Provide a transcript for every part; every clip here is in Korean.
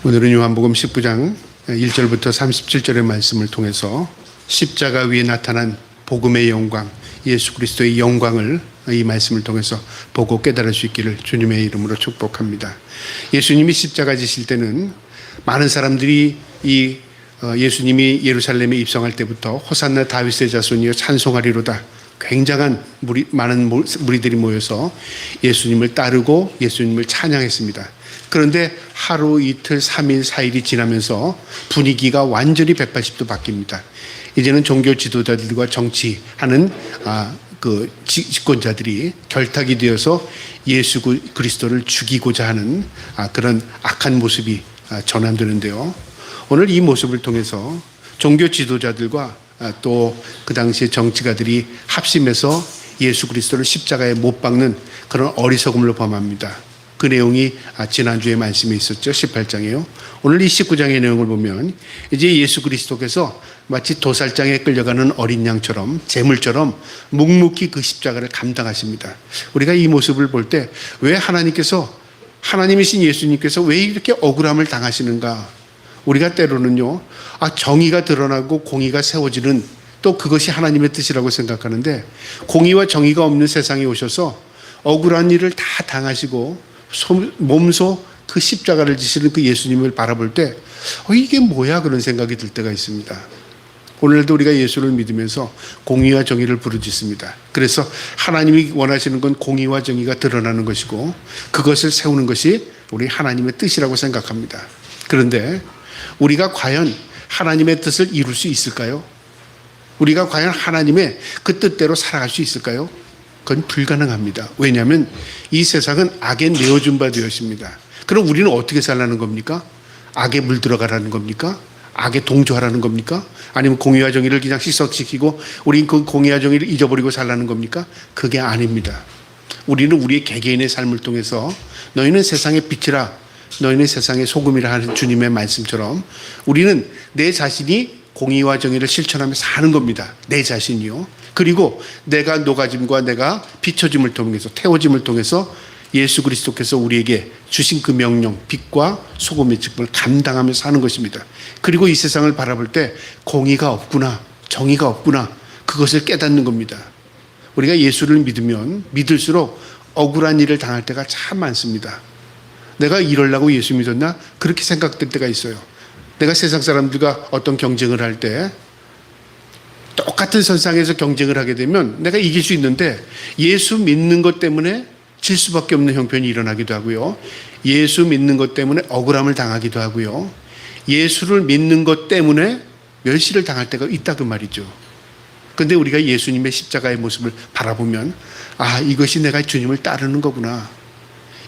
오늘은 요한복음 19장 1절부터 37절의 말씀을 통해서 십자가 위에 나타난 복음의 영광, 예수 그리스도의 영광을 이 말씀을 통해서 보고 깨달을 수 있기를 주님의 이름으로 축복합니다. 예수님이 십자가 지실 때는 많은 사람들이 예수님이 예루살렘에 입성할 때부터 호산나 다윗의 자손이여 찬송하리로다, 굉장한 많은 무리들이 모여서 예수님을 따르고 예수님을 찬양했습니다. 그런데 하루 이틀 3일 4일이 지나면서 분위기가 완전히 180도 바뀝니다. 이제는 종교 지도자들과 정치하는 집권자들이 결탁이 되어서 예수 그리스도를 죽이고자 하는 그런 악한 모습이 전환되는데요. 오늘 이 모습을 통해서 종교 지도자들과 또 그 당시에 정치가들이 합심해서 예수 그리스도를 십자가에 못 박는 그런 어리석음을 범합니다. 그 내용이 지난주에 말씀에 있었죠. 18장이에요. 오늘 이 19장의 내용을 보면 이제 예수 그리스도께서 마치 도살장에 끌려가는 어린 양처럼, 제물처럼 묵묵히 그 십자가를 감당하십니다. 우리가 이 모습을 볼 때 왜 하나님이신 예수님께서 왜 이렇게 억울함을 당하시는가? 우리가 때로는요, 정의가 드러나고 공의가 세워지는, 또 그것이 하나님의 뜻이라고 생각하는데, 공의와 정의가 없는 세상에 오셔서 억울한 일을 다 당하시고 몸소 그 십자가를 지시는 그 예수님을 바라볼 때 이게 뭐야? 그런 생각이 들 때가 있습니다. 오늘도 우리가 예수를 믿으면서 공의와 정의를 부르짖습니다. 그래서 하나님이 원하시는 건 공의와 정의가 드러나는 것이고 그것을 세우는 것이 우리 하나님의 뜻이라고 생각합니다. 그런데 우리가 과연 하나님의 뜻을 이룰 수 있을까요? 우리가 과연 하나님의 그 뜻대로 살아갈 수 있을까요? 그건 불가능합니다. 왜냐하면 이 세상은 악에 내어준 바 되었습니다. 그럼 우리는 어떻게 살라는 겁니까? 악에 물들어가라는 겁니까? 악에 동조하라는 겁니까? 아니면 공의와 정의를 그냥 희석시키고 우린 그 공의와 정의를 잊어버리고 살라는 겁니까? 그게 아닙니다. 우리는 우리의 개개인의 삶을 통해서 너희는 세상의 빛이라, 너희는 세상의 소금이라 하는 주님의 말씀처럼 우리는 내 자신이 공의와 정의를 실천하며 사는 겁니다. 내 자신이요. 그리고 내가 녹아짐과 내가 비춰짐을 통해서, 태워짐을 통해서 예수 그리스도께서 우리에게 주신 그 명령, 빛과 소금의 직분을 감당하며 사는 것입니다. 그리고 이 세상을 바라볼 때 공의가 없구나, 정의가 없구나, 그것을 깨닫는 겁니다. 우리가 예수를 믿으면 믿을수록 억울한 일을 당할 때가 참 많습니다. 내가 이러려고 예수 믿었나? 그렇게 생각될 때가 있어요. 내가 세상 사람들과 어떤 경쟁을 할 때 똑같은 선상에서 경쟁을 하게 되면 내가 이길 수 있는데 예수 믿는 것 때문에 질 수밖에 없는 형편이 일어나기도 하고요. 예수 믿는 것 때문에 억울함을 당하기도 하고요. 예수를 믿는 것 때문에 멸시를 당할 때가 있다 그 말이죠. 그런데 우리가 예수님의 십자가의 모습을 바라보면 이것이 내가 주님을 따르는 거구나.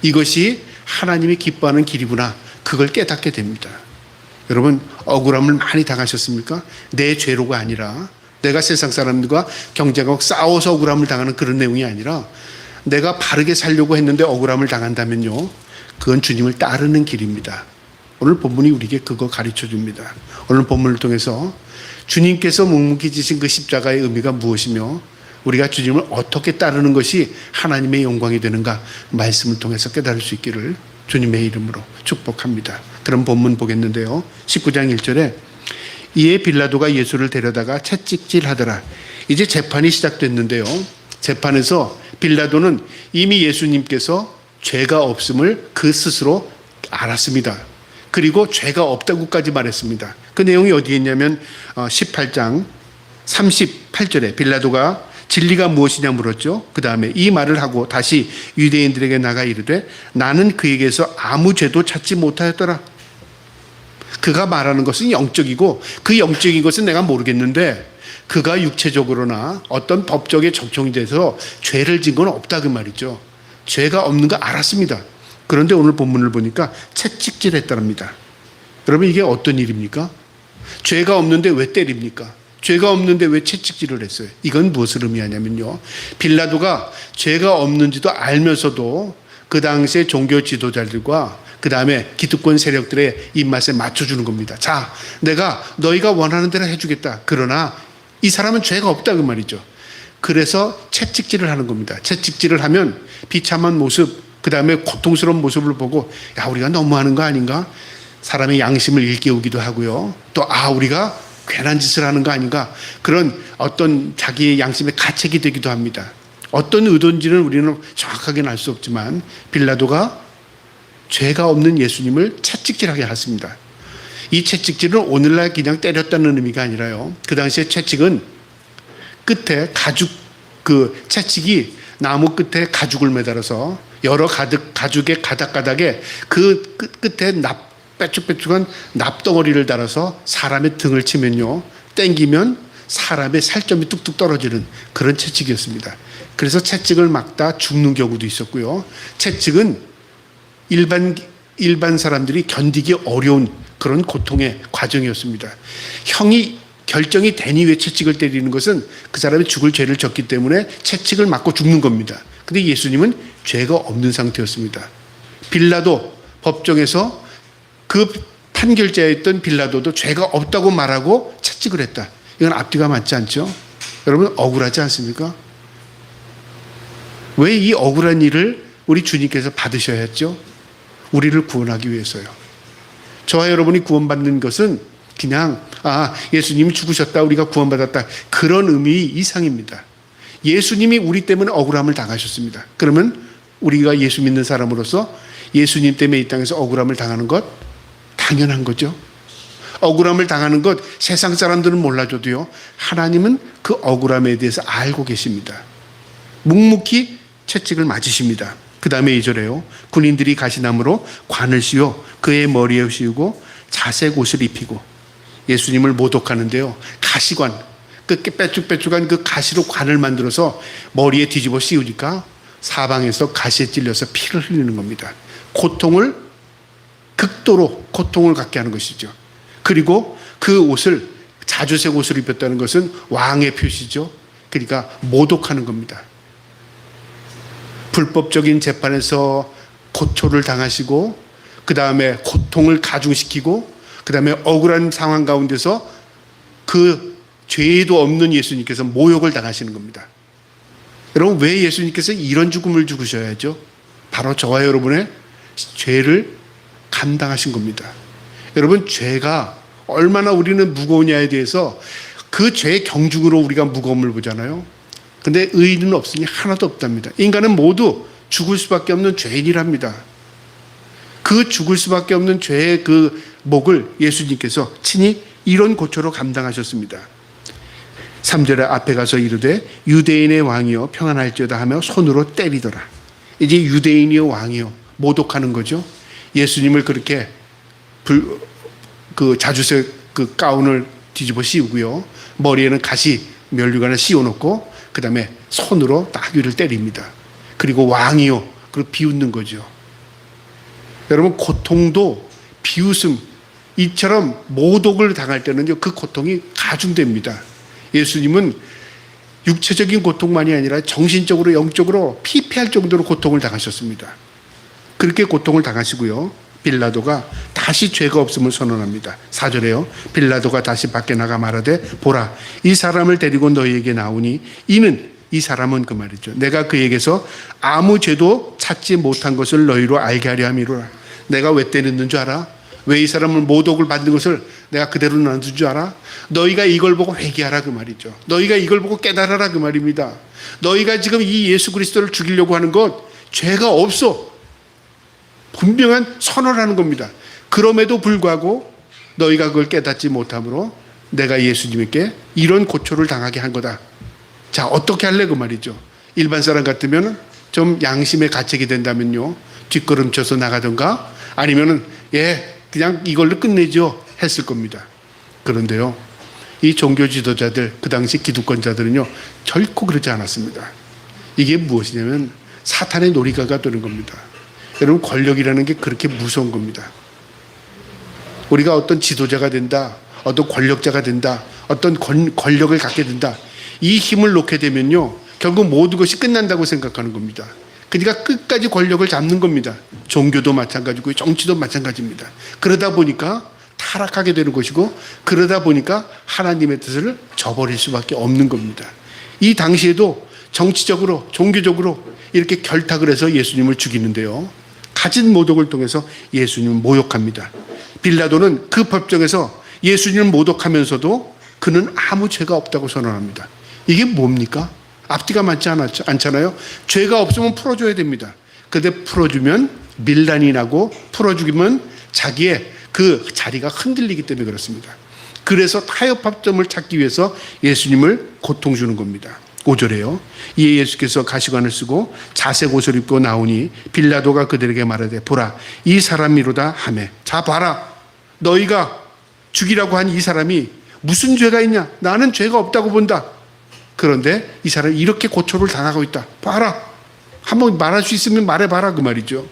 이것이 하나님이 기뻐하는 길이구나. 그걸 깨닫게 됩니다. 여러분, 억울함을 많이 당하셨습니까? 내 죄로가 아니라, 내가 세상 사람들과 경쟁하고 싸워서 억울함을 당하는 그런 내용이 아니라 내가 바르게 살려고 했는데 억울함을 당한다면요, 그건 주님을 따르는 길입니다. 오늘 본문이 우리에게 그거 가르쳐 줍니다. 오늘 본문을 통해서 주님께서 묵묵히 지신 그 십자가의 의미가 무엇이며 우리가 주님을 어떻게 따르는 것이 하나님의 영광이 되는가 말씀을 통해서 깨달을 수 있기를 주님의 이름으로 축복합니다. 그럼 본문 보겠는데요. 19장 1절에 이에 빌라도가 예수를 데려다가 채찍질하더라. 이제 재판이 시작됐는데요. 재판에서 빌라도는 이미 예수님께서 죄가 없음을 그 스스로 알았습니다. 그리고 죄가 없다고까지 말했습니다. 그 내용이 어디에 있냐면 18장 38절에 빌라도가 진리가 무엇이냐 물었죠. 그 다음에 이 말을 하고 다시 유대인들에게 나가 이르되 나는 그에게서 아무 죄도 찾지 못하였더라. 그가 말하는 것은 영적이고 그 영적인 것은 내가 모르겠는데 그가 육체적으로나 어떤 법적에 적용이 돼서 죄를 진 건 없다 그 말이죠. 죄가 없는 거 알았습니다. 그런데 오늘 본문을 보니까 채찍질했답니다. 여러분, 이게 어떤 일입니까? 죄가 없는데 왜 때립니까? 죄가 없는데 왜 채찍질을 했어요? 이건 무엇을 의미하냐면요, 빌라도가 죄가 없는지도 알면서도 그 당시에 종교 지도자들과 그 다음에 기득권 세력들의 입맛에 맞춰주는 겁니다. 자, 내가 너희가 원하는 대로 해주겠다. 그러나 이 사람은 죄가 없다 그 말이죠. 그래서 채찍질을 하는 겁니다. 채찍질을 하면 비참한 모습, 그 다음에 고통스러운 모습을 보고 우리가 너무하는 거 아닌가? 사람의 양심을 일깨우기도 하고요. 또 우리가 괜한 짓을 하는 거 아닌가, 그런 어떤 자기의 양심의 가책이 되기도 합니다. 어떤 의도인지는 우리는 정확하게는 알 수 없지만 빌라도가 죄가 없는 예수님을 채찍질하게 했습니다. 이 채찍질은 오늘날 그냥 때렸다는 의미가 아니라요, 그 당시에 채찍은 끝에 그 채찍이 나무 끝에 가죽을 매달아서 여러 가죽의 가닥가닥에 그 끝에 빼쭉빼쭉한 납덩어리를 달아서 사람의 등을 치면요, 땡기면 사람의 살점이 뚝뚝 떨어지는 그런 채찍이었습니다. 그래서 채찍을 맞다 죽는 경우도 있었고요. 채찍은 일반 사람들이 견디기 어려운 그런 고통의 과정이었습니다. 결정이 된 이후에 채찍을 때리는 것은 그 사람이 죽을 죄를 졌기 때문에 채찍을 맞고 죽는 겁니다. 근데 예수님은 죄가 없는 상태였습니다. 빌라도 법정에서 그 판결자였던 빌라도도 죄가 없다고 말하고 채찍을 했다. 이건 앞뒤가 맞지 않죠? 여러분, 억울하지 않습니까? 왜 이 억울한 일을 우리 주님께서 받으셔야 했죠? 우리를 구원하기 위해서요. 저와 여러분이 구원받는 것은 그냥 예수님이 죽으셨다, 우리가 구원받았다, 그런 의미 이상입니다. 예수님이 우리 때문에 억울함을 당하셨습니다. 그러면 우리가 예수 믿는 사람으로서 예수님 때문에 이 땅에서 억울함을 당하는 것 당연한 거죠. 억울함을 당하는 것 세상 사람들은 몰라줘도요, 하나님은 그 억울함에 대해서 알고 계십니다. 묵묵히 채찍을 맞으십니다. 그 다음에 2절에요. 군인들이 가시나무로 관을 씌워 그의 머리에 씌우고 자색 옷을 입히고 예수님을 모독하는데요, 가시관, 그 빼쭉빼쭉한 그 가시로 관을 만들어서 머리에 뒤집어 씌우니까 사방에서 가시에 찔려서 피를 흘리는 겁니다. 극도로 고통을 갖게 하는 것이죠. 그리고 그 옷을, 자주색 옷을 입혔다는 것은 왕의 표시죠. 그러니까 모독하는 겁니다. 불법적인 재판에서 고초를 당하시고, 그 다음에 고통을 가중시키고, 그 다음에 억울한 상황 가운데서 그 죄도 없는 예수님께서 모욕을 당하시는 겁니다. 여러분, 왜 예수님께서 이런 죽음을 죽으셔야죠? 바로 저와 여러분의 죄를 감당하신 겁니다. 여러분, 죄가 얼마나 우리는 무거우냐에 대해서 그 죄의 경중으로 우리가 무거움을 보잖아요. 근데 의인은 없으니 하나도 없답니다. 인간은 모두 죽을 수밖에 없는 죄인이랍니다. 그 죽을 수밖에 없는 죄의 그 목을 예수님께서 친히 이런 고초로 감당하셨습니다. 3절에 앞에 가서 이르되 유대인의 왕이여 평안할지어다 하며 손으로 때리더라. 이제 유대인이여 왕이여 모독하는 거죠. 예수님을 그렇게 그 자주색 그 가운을 뒤집어 씌우고요, 머리에는 가시 면류관을 씌워놓고 그 다음에 손으로 따귀를 때립니다. 그리고 왕이요, 그리고 비웃는 거죠. 여러분, 고통도 비웃음, 이처럼 모독을 당할 때는요, 그 고통이 가중됩니다. 예수님은 육체적인 고통만이 아니라 정신적으로, 영적으로 피폐할 정도로 고통을 당하셨습니다. 그렇게 고통을 당하시고요, 빌라도가 다시 죄가 없음을 선언합니다. 4절에요. 빌라도가 다시 밖에 나가 말하되 보라, 이 사람을 데리고 너희에게 나오니 이 사람은 그 말이죠, 내가 그에게서 아무 죄도 찾지 못한 것을 너희로 알게 하려 함이로라. 내가 왜 때렸는 줄 알아? 왜 이 사람을 모독을 받는 것을 내가 그대로 놔둔 줄 알아? 너희가 이걸 보고 회개하라 그 말이죠. 너희가 이걸 보고 깨달아라 그 말입니다. 너희가 지금 이 예수 그리스도를 죽이려고 하는 것 죄가 없어, 분명한 선언하는 겁니다. 그럼에도 불구하고 너희가 그걸 깨닫지 못함으로 내가 예수님께 이런 고초를 당하게 한 거다. 자, 어떻게 할래 그 말이죠. 일반 사람 같으면 좀 양심의 가책이 된다면요, 뒷걸음쳐서 나가던가 아니면은 그냥 이걸로 끝내죠 했을 겁니다. 그런데요, 이 종교 지도자들, 그 당시 기득권자들은요 결코 그러지 않았습니다. 이게 무엇이냐면 사탄의 놀이가가 되는 겁니다. 여러분, 권력이라는 게 그렇게 무서운 겁니다. 우리가 어떤 지도자가 된다, 어떤 권력자가 된다, 어떤 권력을 갖게 된다, 이 힘을 놓게 되면요 결국 모든 것이 끝난다고 생각하는 겁니다. 그러니까 끝까지 권력을 잡는 겁니다. 종교도 마찬가지고 정치도 마찬가지입니다. 그러다 보니까 타락하게 되는 것이고, 그러다 보니까 하나님의 뜻을 저버릴 수밖에 없는 겁니다. 이 당시에도 정치적으로, 종교적으로 이렇게 결탁을 해서 예수님을 죽이는데요, 가진 모독을 통해서 예수님을 모욕합니다. 빌라도는 그 법정에서 예수님을 모독하면서도 그는 아무 죄가 없다고 선언합니다. 이게 뭡니까? 앞뒤가 맞지 않잖아요. 죄가 없으면 풀어줘야 됩니다. 근데 풀어주면 밀란이 나고 풀어주기면 자기의 그 자리가 흔들리기 때문에 그렇습니다. 그래서 타협합점을 찾기 위해서 예수님을 고통 주는 겁니다. 5절에요. 이에 예수께서 가시관을 쓰고 자색 옷을 입고 나오니 빌라도가 그들에게 말하되 보라 이 사람이로다 하매 자 봐라 너희가 죽이라고 한 이 사람이 무슨 죄가 있냐 나는 죄가 없다고 본다. 그런데 이 사람이 이렇게 고초를 당하고 있다. 봐라 한번 말할 수 있으면 말해봐라 그 말이죠.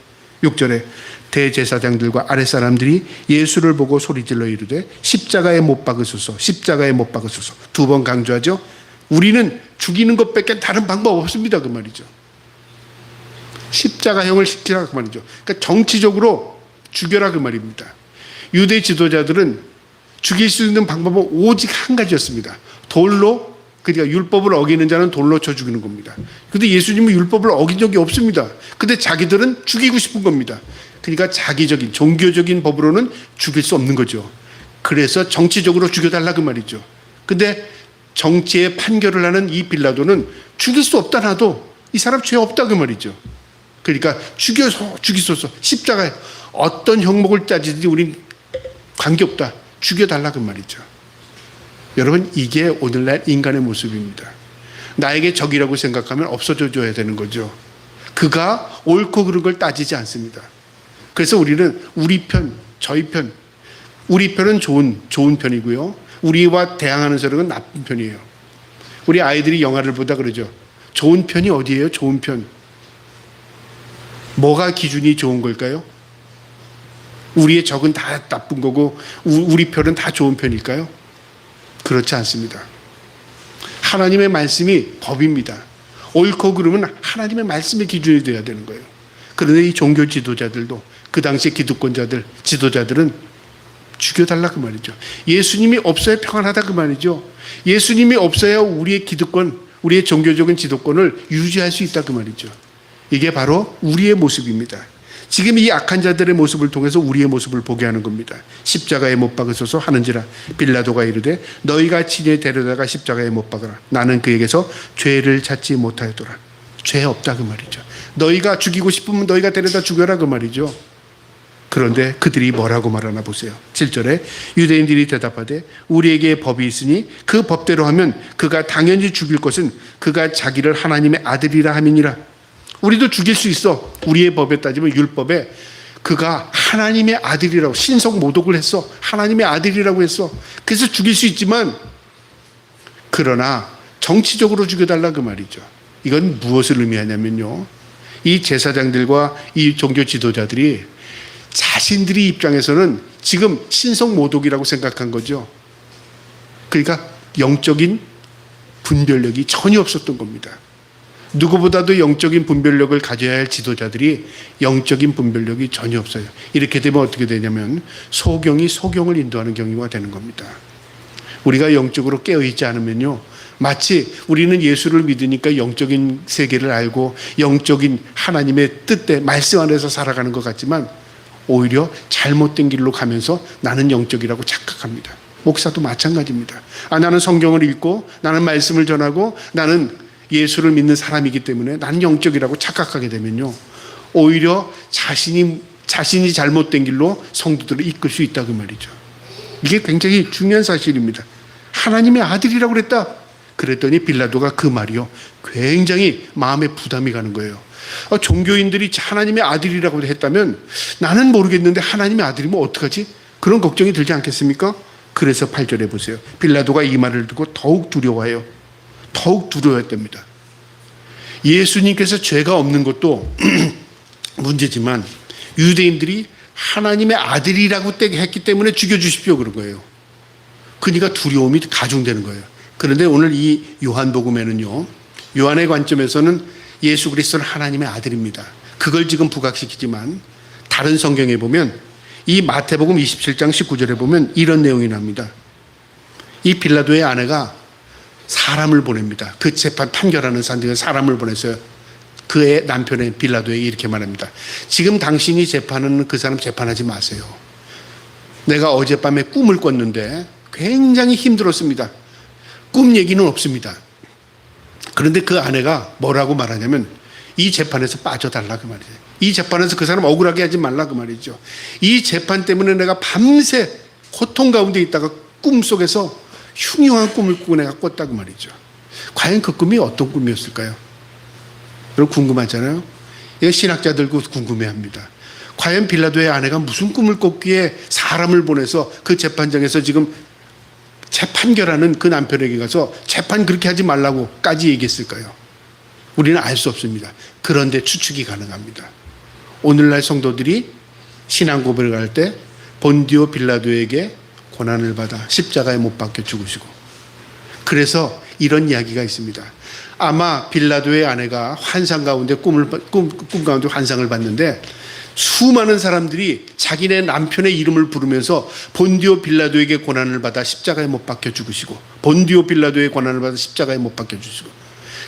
6절에 대제사장들과 아랫사람들이 예수를 보고 소리질러 이르되 십자가에 못 박으소서 십자가에 못 박으소서. 2번 강조하죠. 우리는 죽이는 것밖에 다른 방법 없습니다 그 말이죠. 십자가형을 시키라 그 말이죠. 그러니까 정치적으로 죽여라 그 말입니다. 유대 지도자들은 죽일 수 있는 방법은 오직 한 가지였습니다. 돌로, 그러니까 율법을 어기는 자는 돌로 쳐 죽이는 겁니다. 근데 예수님은 율법을 어긴 적이 없습니다. 근데 자기들은 죽이고 싶은 겁니다. 그러니까 자기적인 종교적인 법으로는 죽일 수 없는 거죠. 그래서 정치적으로 죽여달라 그 말이죠. 근데 정치의 판결을 하는 이 빌라도는 죽일 수 없다 나도 이 사람 죄 없다 그 말이죠. 그러니까 죽이소서 십자가에 어떤 형목을 따지든지 우린 관계없다. 죽여달라 그 말이죠. 여러분 이게 오늘날 인간의 모습입니다. 나에게 적이라고 생각하면 없어져 줘야 되는 거죠. 그가 옳고 그른 걸 따지지 않습니다. 그래서 우리는 우리 편, 저희 편, 우리 편은 좋은 편이고요. 우리와 대항하는 사람은 나쁜 편이에요. 우리 아이들이 영화를 보다 그러죠. 좋은 편이 어디예요? 좋은 편. 뭐가 기준이 좋은 걸까요? 우리의 적은 다 나쁜 거고 우리 편은 다 좋은 편일까요? 그렇지 않습니다. 하나님의 말씀이 법입니다. 옳고 그름은 하나님의 말씀의 기준이 되어야 되는 거예요. 그런데 이 종교 지도자들도 그 당시 기득권자들, 지도자들은 죽여달라 그 말이죠. 예수님이 없어야 평안하다 그 말이죠. 예수님이 없어야 우리의 기득권, 우리의 종교적인 지도권을 유지할 수 있다 그 말이죠. 이게 바로 우리의 모습입니다. 지금 이 악한 자들의 모습을 통해서 우리의 모습을 보게 하는 겁니다. 십자가에 못 박으소서 하는지라 빌라도가 이르되 너희가 친히 데려다가 십자가에 못 박으라. 나는 그에게서 죄를 찾지 못하였더라. 죄 없다 그 말이죠. 너희가 죽이고 싶으면 너희가 데려다 죽여라 그 말이죠. 그런데 그들이 뭐라고 말하나 보세요. 7절에 유대인들이 대답하되 우리에게 법이 있으니 그 법대로 하면 그가 당연히 죽일 것은 그가 자기를 하나님의 아들이라 함이니라. 우리도 죽일 수 있어. 우리의 법에 따지면 율법에 그가 하나님의 아들이라고 신성 모독을 했어. 하나님의 아들이라고 했어. 그래서 죽일 수 있지만 그러나 정치적으로 죽여달라 그 말이죠. 이건 무엇을 의미하냐면요. 이 제사장들과 이 종교 지도자들이 자신들이 입장에서는 지금 신성 모독이라고 생각한 거죠. 그러니까 영적인 분별력이 전혀 없었던 겁니다. 누구보다도 영적인 분별력을 가져야 할 지도자들이 영적인 분별력이 전혀 없어요. 이렇게 되면 어떻게 되냐면 소경이 소경을 인도하는 경우가 되는 겁니다. 우리가 영적으로 깨어있지 않으면요, 마치 우리는 예수를 믿으니까 영적인 세계를 알고 영적인 하나님의 뜻대 말씀 안에서 살아가는 것 같지만 오히려 잘못된 길로 가면서 나는 영적이라고 착각합니다. 목사도 마찬가지입니다. 나는 성경을 읽고 나는 말씀을 전하고 나는 예수를 믿는 사람이기 때문에 나는 영적이라고 착각하게 되면요, 오히려 자신이 잘못된 길로 성도들을 이끌 수 있다 그 말이죠. 이게 굉장히 중요한 사실입니다. 하나님의 아들이라고 그랬다. 그랬더니 빌라도가 그 말이요, 굉장히 마음에 부담이 가는 거예요. 종교인들이 하나님의 아들이라고 했다면 나는 모르겠는데 하나님의 아들이면 어떡하지? 그런 걱정이 들지 않겠습니까? 그래서 8절에 보세요. 빌라도가 이 말을 듣고 더욱 두려워해요. 더욱 두려워했답니다. 예수님께서 죄가 없는 것도 문제지만 유대인들이 하나님의 아들이라고 했기 때문에 죽여주십시오 그런 거예요. 그러니까 두려움이 가중되는 거예요. 그런데 오늘 이 요한복음에는요, 요한의 관점에서는 예수 그리스도는 하나님의 아들입니다. 그걸 지금 부각시키지만 다른 성경에 보면 이 마태복음 27장 19절에 보면 이런 내용이 납니다. 이 빌라도의 아내가 사람을 보냅니다. 그 재판 판결하는 사람들이 사람을 보냈어요. 그의 남편의 빌라도에게 이렇게 말합니다. 지금 당신이 재판하는 그 사람 재판하지 마세요. 내가 어젯밤에 꿈을 꿨는데 굉장히 힘들었습니다. 꿈 얘기는 없습니다. 그런데 그 아내가 뭐라고 말하냐면 이 재판에서 빠져달라 그 말이에요. 이 재판에서 그 사람 억울하게 하지 말라 그 말이죠. 이 재판 때문에 내가 밤새 고통 가운데 있다가 꿈속에서 흉흉한 꿈을 꾸고 내가 꿨다고 말이죠. 과연 그 꿈이 어떤 꿈이었을까요? 여러분 궁금하잖아요. 이거 신학자들도 궁금해합니다. 과연 빌라도의 아내가 무슨 꿈을 꿨기에 사람을 보내서 그 재판장에서 지금 재판결하는 그 남편에게 가서 재판 그렇게 하지 말라고까지 얘기했을까요? 우리는 알 수 없습니다. 그런데 추측이 가능합니다. 오늘날 성도들이 신앙 고백을 할 때 본디오 빌라도에게 고난을 받아 십자가에 못 박혀 죽으시고, 그래서 이런 이야기가 있습니다. 아마 빌라도의 아내가 환상 가운데 꿈 가운데 환상을 봤는데 수많은 사람들이 자기네 남편의 이름을 부르면서 본디오 빌라도에게 고난을 받아 십자가에 못 박혀 죽으시고, 본디오 빌라도의 고난을 받아 십자가에 못 박혀 죽으시고,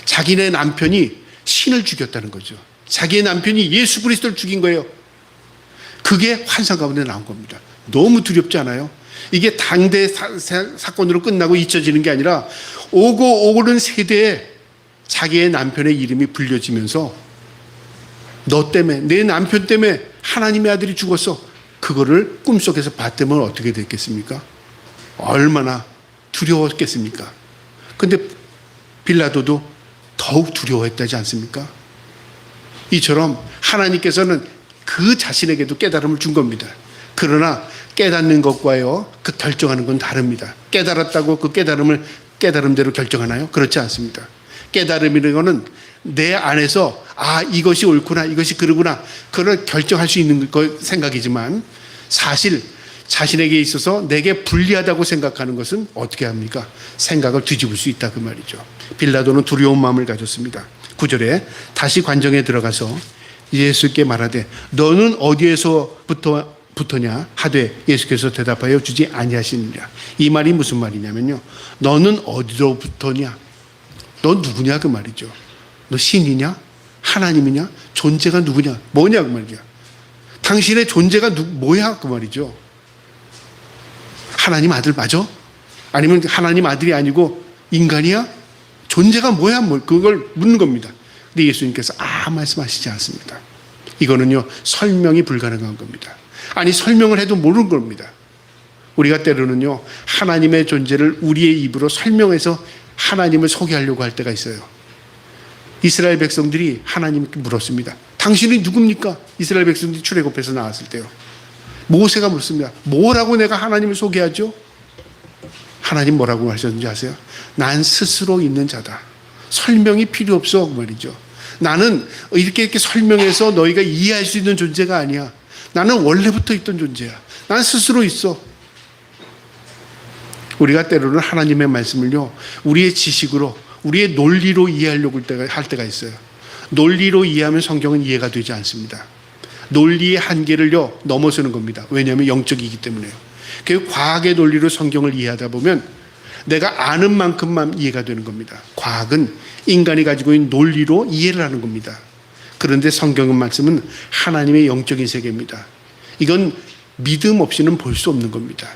자기네 남편이 신을 죽였다는 거죠. 자기의 남편이 예수 그리스도를 죽인 거예요. 그게 환상 가운데 나온 겁니다. 너무 두렵지 않아요? 이게 당대 사건으로 끝나고 잊혀지는 게 아니라 오고 오는 세대에 자기의 남편의 이름이 불려지면서 너 때문에, 내 남편 때문에 하나님의 아들이 죽었어. 그거를 꿈속에서 봤다면 어떻게 됐겠습니까? 얼마나 두려웠겠습니까? 근데 빌라도도 더욱 두려워했다지 않습니까? 이처럼 하나님께서는 그 자신에게도 깨달음을 준 겁니다. 그러나 깨닫는 것과요, 그 결정하는 건 다릅니다. 깨달았다고 그 깨달음대로 결정하나요? 그렇지 않습니다. 깨달음이라는 것은 내 안에서 이것이 옳구나, 이것이 그러구나, 그걸 결정할 수 있는 생각이지만, 사실 자신에게 있어서 내게 불리하다고 생각하는 것은 어떻게 합니까? 생각을 뒤집을 수 있다 그 말이죠. 빌라도는 두려운 마음을 가졌습니다. 9절에 다시 관정에 들어가서 예수께 말하되 너는 어디에서부터냐 하되 예수께서 대답하여 주지 아니하시느니라. 이 말이 무슨 말이냐면요, 너는 어디로부터냐, 너 누구냐 그 말이죠. 너 신이냐, 하나님이냐, 존재가 누구냐, 뭐냐 그 말이야. 당신의 존재가 뭐야 그 말이죠. 하나님 아들 맞아? 아니면 하나님 아들이 아니고 인간이야? 존재가 뭐야? 그걸 묻는 겁니다. 근데 예수님께서 말씀하시지 않습니다. 이거는요, 설명이 불가능한 겁니다. 아니, 설명을 해도 모르는 겁니다. 우리가 때로는요, 하나님의 존재를 우리의 입으로 설명해서 하나님을 소개하려고 할 때가 있어요. 이스라엘 백성들이 하나님께 물었습니다. 당신이 누굽니까? 이스라엘 백성들이 출애굽해서 나왔을 때요. 모세가 묻습니다. 뭐라고 내가 하나님을 소개하죠? 하나님 뭐라고 하셨는지 아세요? 난 스스로 있는 자다. 설명이 필요 없어 그 말이죠. 나는 이렇게 설명해서 너희가 이해할 수 있는 존재가 아니야. 나는 원래부터 있던 존재야. 난 스스로 있어. 우리가 때로는 하나님의 말씀을요, 우리의 지식으로, 우리의 논리로 이해하려고 할 때가 있어요. 논리로 이해하면 성경은 이해가 되지 않습니다. 논리의 한계를요, 넘어서는 겁니다. 왜냐하면 영적이기 때문에요. 그 과학의 논리로 성경을 이해하다 보면 내가 아는 만큼만 이해가 되는 겁니다. 과학은 인간이 가지고 있는 논리로 이해를 하는 겁니다. 그런데 성경의 말씀은 하나님의 영적인 세계입니다. 이건 믿음 없이는 볼 수 없는 겁니다.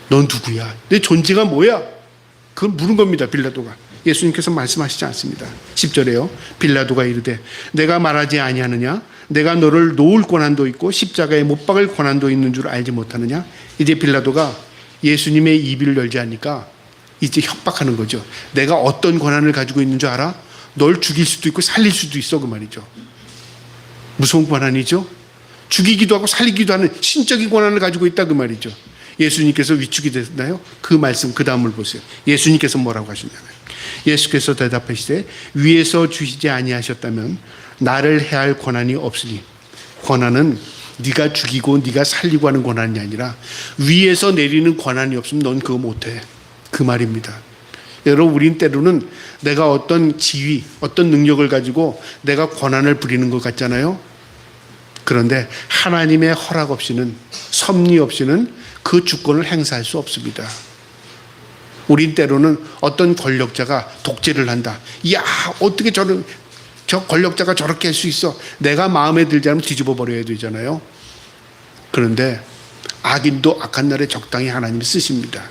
넌 누구야? 내 존재가 뭐야? 그걸 물은 겁니다. 빌라도가. 예수님께서 말씀하시지 않습니다. 10절에요. 빌라도가 이르되 내가 말하지 아니하느냐? 내가 너를 놓을 권한도 있고 십자가에 못 박을 권한도 있는 줄 알지 못하느냐? 이제 빌라도가 예수님의 입을 열지 않으니까 이제 협박하는 거죠. 내가 어떤 권한을 가지고 있는 줄 알아? 널 죽일 수도 있고 살릴 수도 있어 그 말이죠. 무서운 권한이죠. 죽이기도 하고 살리기도 하는 신적인 권한을 가지고 있다 그 말이죠. 예수님께서 위축이 됐나요? 그 말씀 그 다음을 보세요. 예수님께서 뭐라고 하셨냐면 예수께서 대답하시되 위에서 주시지 아니하셨다면 나를 해할 권한이 없으니, 권한은 네가 죽이고 네가 살리고 하는 권한이 아니라 위에서 내리는 권한이 없으면 넌 그거 못해 그 말입니다. 여러분, 우린 때로는 내가 어떤 지위, 어떤 능력을 가지고 내가 권한을 부리는 것 같잖아요. 그런데 하나님의 허락 없이는, 섭리 없이는 그 주권을 행사할 수 없습니다. 우린 때로는 어떤 권력자가 독재를 한다. 이야, 어떻게 저 권력자가 저렇게 할 수 있어. 내가 마음에 들지 않으면 뒤집어 버려야 되잖아요. 그런데 악인도 악한 날에 적당히 하나님이 쓰십니다.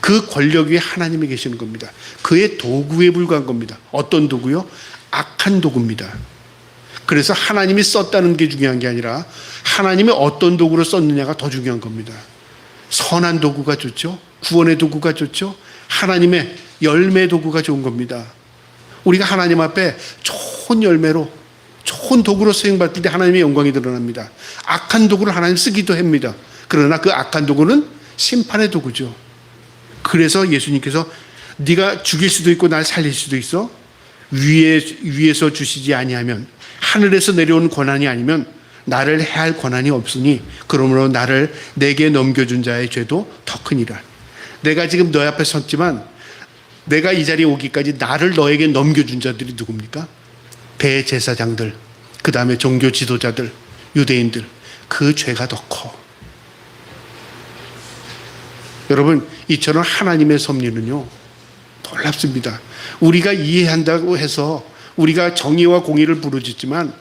그 권력 위에 하나님이 계시는 겁니다. 그의 도구에 불과한 겁니다. 어떤 도구요? 악한 도구입니다. 그래서 하나님이 썼다는 게 중요한 게 아니라 하나님이 어떤 도구로 썼느냐가 더 중요한 겁니다. 선한 도구가 좋죠. 구원의 도구가 좋죠. 하나님의 열매 도구가 좋은 겁니다. 우리가 하나님 앞에 좋은 열매로 좋은 도구로 쓰임받을 때 하나님의 영광이 드러납니다. 악한 도구를 하나님 쓰기도 합니다. 그러나 그 악한 도구는 심판의 도구죠. 그래서 예수님께서 네가 죽일 수도 있고 날 살릴 수도 있어. 위에서 주시지 아니하면, 하늘에서 내려오는 권한이 아니면 나를 해할 권한이 없으니 그러므로 나를 내게 넘겨준 자의 죄도 더 크니라. 내가 지금 너희 앞에 섰지만 내가 이 자리에 오기까지 나를 너에게 넘겨준 자들이 누굽니까? 대제사장들, 그 다음에 종교 지도자들, 유대인들. 그 죄가 더 커. 여러분, 이처럼 하나님의 섭리는요 놀랍습니다. 우리가 이해한다고 해서 우리가 정의와 공의를 부르짖지만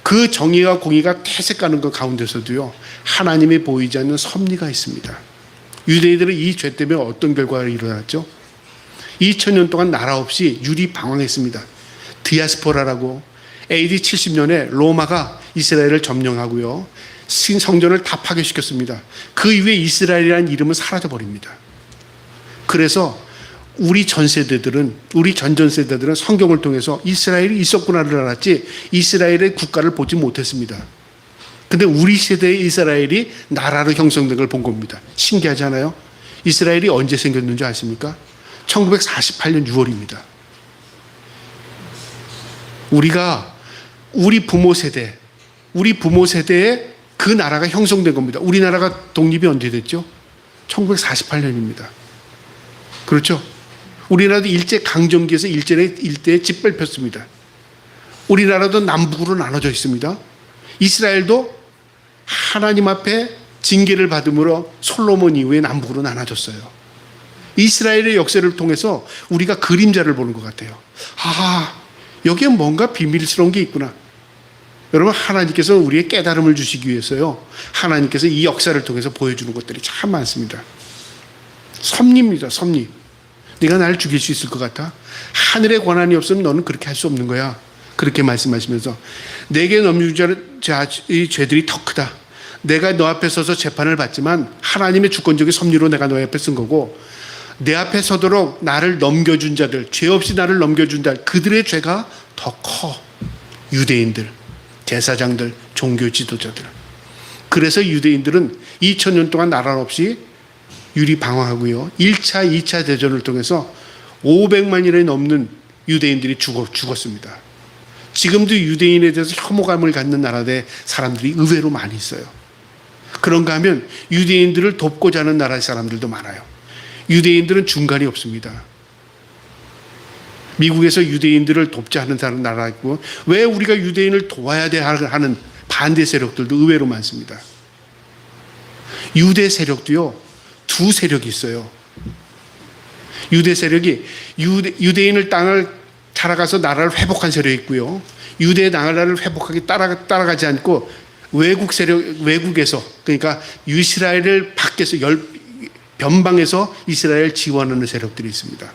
그 정의와 공의가 퇴색하는 것 가운데서도요 하나님이 보이지 않는 섭리가 있습니다. 유대인들은 이 죄 때문에 어떤 결과가 일어났죠? 2000년 동안 나라 없이 유리방황했습니다. 디아스포라라고 AD 70년에 로마가 이스라엘을 점령하고요 성전을 다 파괴시켰습니다. 그 이후에 이스라엘이라는 이름은 사라져버립니다. 그래서 우리 전 세대들은, 우리 전전 세대들은 성경을 통해서 이스라엘이 있었구나를 알았지 이스라엘의 국가를 보지 못했습니다. 근데 우리 세대의 이스라엘이 나라로 형성된 걸 본 겁니다. 신기하지 않아요? 이스라엘이 언제 생겼는지 아십니까? 1948년 6월입니다. 우리 부모 세대에 그 나라가 형성된 겁니다. 우리나라가 독립이 언제 됐죠? 1948년입니다. 그렇죠? 우리나라도 일제 강점기에서 일제에 짓밟혔습니다. 우리나라도 남북으로 나눠져 있습니다. 이스라엘도 하나님 앞에 징계를 받음으로 솔로몬 이후에 남북으로 나눠졌어요. 이스라엘의 역사를 통해서 우리가 그림자를 보는 것 같아요. 여기에 뭔가 비밀스러운 게 있구나. 여러분, 하나님께서 우리의 깨달음을 주시기 위해서요 하나님께서 이 역사를 통해서 보여주는 것들이 참 많습니다. 섭리입니다. 섭리. 네가 나를 죽일 수 있을 것 같아? 하늘의 권한이 없으면 너는 그렇게 할 수 없는 거야. 그렇게 말씀하시면서 내게 넘겨준 자의 죄들이 더 크다. 내가 너 앞에 서서 재판을 받지만 하나님의 주권적인 섭리로 내가 너 앞에 쓴 거고, 내 앞에 서도록 나를 넘겨준 자들, 죄 없이 나를 넘겨준 자들, 그들의 죄가 더 커. 유대인들, 제사장들, 종교 지도자들. 그래서 유대인들은 2000년 동안 나라 없이 유리방황하고요 1차, 2차 대전을 통해서 500만이나 넘는 유대인들이 죽었습니다. 지금도 유대인에 대해서 혐오감을 갖는 나라의 사람들이 의외로 많이 있어요. 그런가 하면 유대인들을 돕고자 하는 나라의 사람들도 많아요. 유대인들은 중간이 없습니다. 미국에서 유대인들을 돕자 하는 나라가 있고, 왜 우리가 유대인을 도와야 돼 하는 반대 세력들도 의외로 많습니다. 유대 세력도요 두 세력이 있어요. 유대 세력이 유대인을 땅을 살아가서 나라를 회복한 세력이 있고요, 유대의 나라를 회복하게 따라가지 않고 외국에서, 그러니까 이스라엘을 밖에서 변방에서 이스라엘 지원하는 세력들이 있습니다.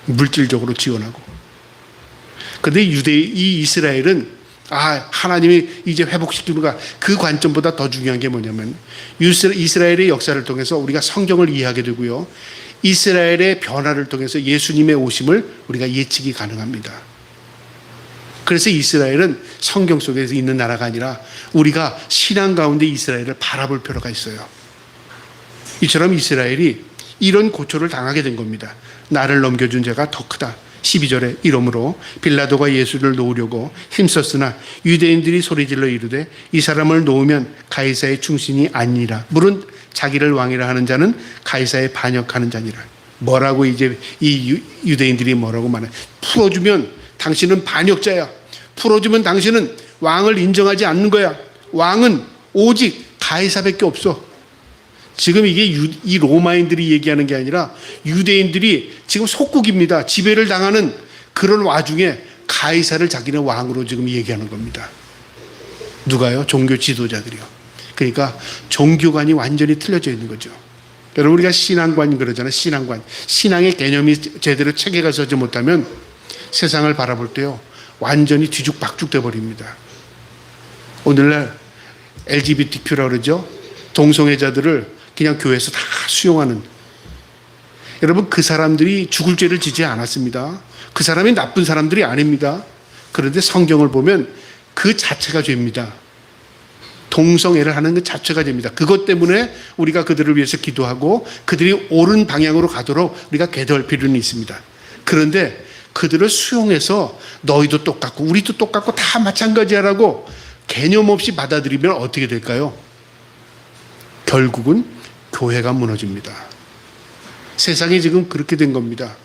물질적으로 지원하고. 그런데 이 이스라엘은 하나님이 이제 회복시키는가, 그 관점보다 더 중요한 게 뭐냐면 이스라엘의 역사를 통해서 우리가 성경을 이해하게 되고요, 이스라엘의 변화를 통해서 예수님의 오심을 우리가 예측이 가능합니다. 그래서 이스라엘은 성경 속에서 있는 나라가 아니라 우리가 신앙 가운데 이스라엘을 바라볼 필요가 있어요. 이처럼 이스라엘이 이런 고초를 당하게 된 겁니다. 나를 넘겨준 자가 더 크다. 12절에 이러므로 빌라도가 예수를 놓으려고 힘썼으나 유대인들이 소리질러 이르되 이 사람을 놓으면 가이사의 충신이 아니니라. 물은 자기를 왕이라 하는 자는 가이사에 반역하는 자니라. 뭐라고 이제 이 유대인들이 뭐라고 말해? 풀어주면 당신은 반역자야. 풀어주면 당신은 왕을 인정하지 않는 거야. 왕은 오직 가이사밖에 없어. 지금 이게 이 로마인들이 얘기하는 게 아니라 유대인들이 지금 속국입니다. 지배를 당하는 그런 와중에 가이사를 자기는 왕으로 지금 얘기하는 겁니다. 누가요? 종교 지도자들이요. 그러니까 종교관이 완전히 틀려져 있는 거죠. 여러분, 우리가 신앙관 그러잖아요. 신앙관. 신앙의 개념이 제대로 체계가 서지 못하면 세상을 바라볼 때요, 완전히 뒤죽박죽 돼버립니다. 오늘날 LGBTQ라고 그러죠. 동성애자들을 그냥 교회에서 다 수용하는. 여러분, 그 사람들이 죽을 죄를 지지 않았습니다. 그 사람이 나쁜 사람들이 아닙니다. 그런데 성경을 보면 그 자체가 죄입니다. 동성애를 하는 그 자체가 됩니다. 그것 때문에 우리가 그들을 위해서 기도하고 그들이 옳은 방향으로 가도록 우리가 계도할 필요는 있습니다. 그런데 그들을 수용해서 너희도 똑같고 우리도 똑같고 다 마찬가지야라고 개념 없이 받아들이면 어떻게 될까요? 결국은 교회가 무너집니다. 세상이 지금 그렇게 된 겁니다.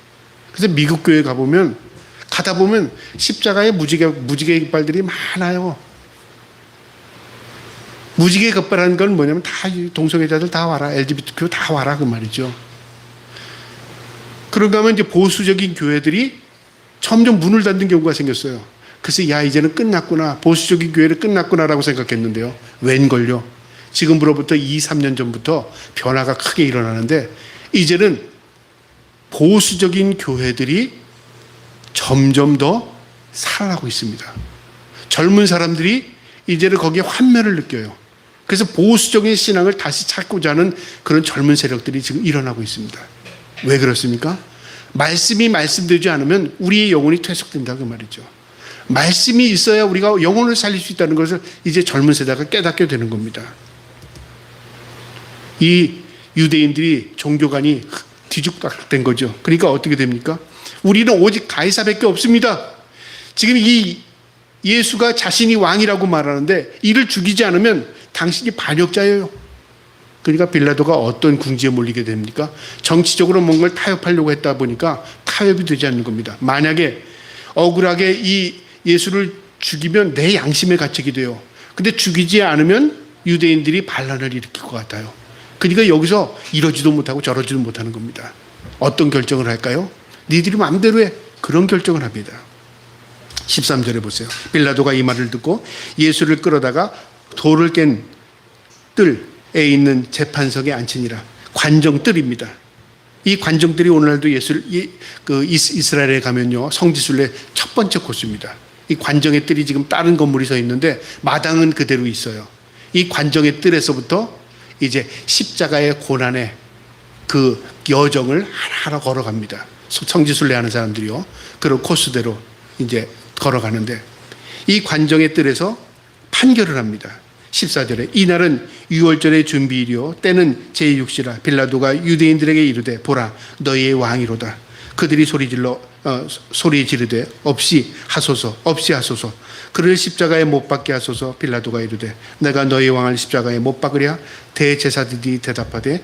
그래서 미국 교회 가다 보면 십자가에 무지개 깃발들이 많아요. 무지개 깃발하는 건 뭐냐면 다 동성애자들 다 와라, LGBTQ 다 와라 그 말이죠. 그런가 하면 이제 보수적인 교회들이 점점 문을 닫는 경우가 생겼어요. 그래서 야, 이제는 끝났구나, 보수적인 교회는 끝났구나라고 생각했는데요. 웬걸요? 지금으로부터 2-3년 전부터 변화가 크게 일어나는데 이제는 보수적인 교회들이 점점 더 살아나고 있습니다. 젊은 사람들이 이제는 거기에 환멸을 느껴요. 그래서 보수적인 신앙을 다시 찾고자 하는 그런 젊은 세력들이 지금 일어나고 있습니다. 왜 그렇습니까? 말씀이 말씀되지 않으면 우리의 영혼이 퇴색된다 그 말이죠. 말씀이 있어야 우리가 영혼을 살릴 수 있다는 것을 이제 젊은 세대가 깨닫게 되는 겁니다. 이 유대인들이 종교관이 뒤죽박죽된 거죠. 그러니까 어떻게 됩니까? 우리는 오직 가이사밖에 없습니다. 지금 이 예수가 자신이 왕이라고 말하는데 이를 죽이지 않으면 당신이 반역자예요. 그러니까 빌라도가 어떤 궁지에 몰리게 됩니까? 정치적으로 뭔가를 타협하려고 했다 보니까 타협이 되지 않는 겁니다. 만약에 억울하게 이 예수를 죽이면 내 양심에 갇히게 돼요. 근데 죽이지 않으면 유대인들이 반란을 일으킬 것 같아요. 그러니까 여기서 이러지도 못하고 저러지도 못하는 겁니다. 어떤 결정을 할까요? 니들이 마음대로 해. 그런 결정을 합니다. 13절에 보세요. 빌라도가 이 말을 듣고 예수를 끌어다가 돌을 깬 뜰에 있는 재판석에 앉히니라. 관정뜰입니다. 이 관정뜰이 오늘날도 이스라엘에 가면요, 성지순례 첫 번째 코스입니다. 이 관정의 뜰이 지금 다른 건물이 서 있는데 마당은 그대로 있어요. 이 관정의 뜰에서부터 이제 십자가의 고난의 그 여정을 하나하나 걸어갑니다. 성지순례 하는 사람들이요, 그런 코스대로 이제 걸어가는데 이 관정의 뜰에서 판결을 합니다. 14절에 이날은 유월절의 준비일이요 때는 제6시라 빌라도가 유대인들에게 이르되 보라 너희의 왕이로다. 그들이 소리 지르되 없이 하소서 없이 하소서. 그를 십자가에 못 박게 하소서. 빌라도가 이르되 내가 너희 왕을 십자가에 못 박으랴. 대제사들이 대답하되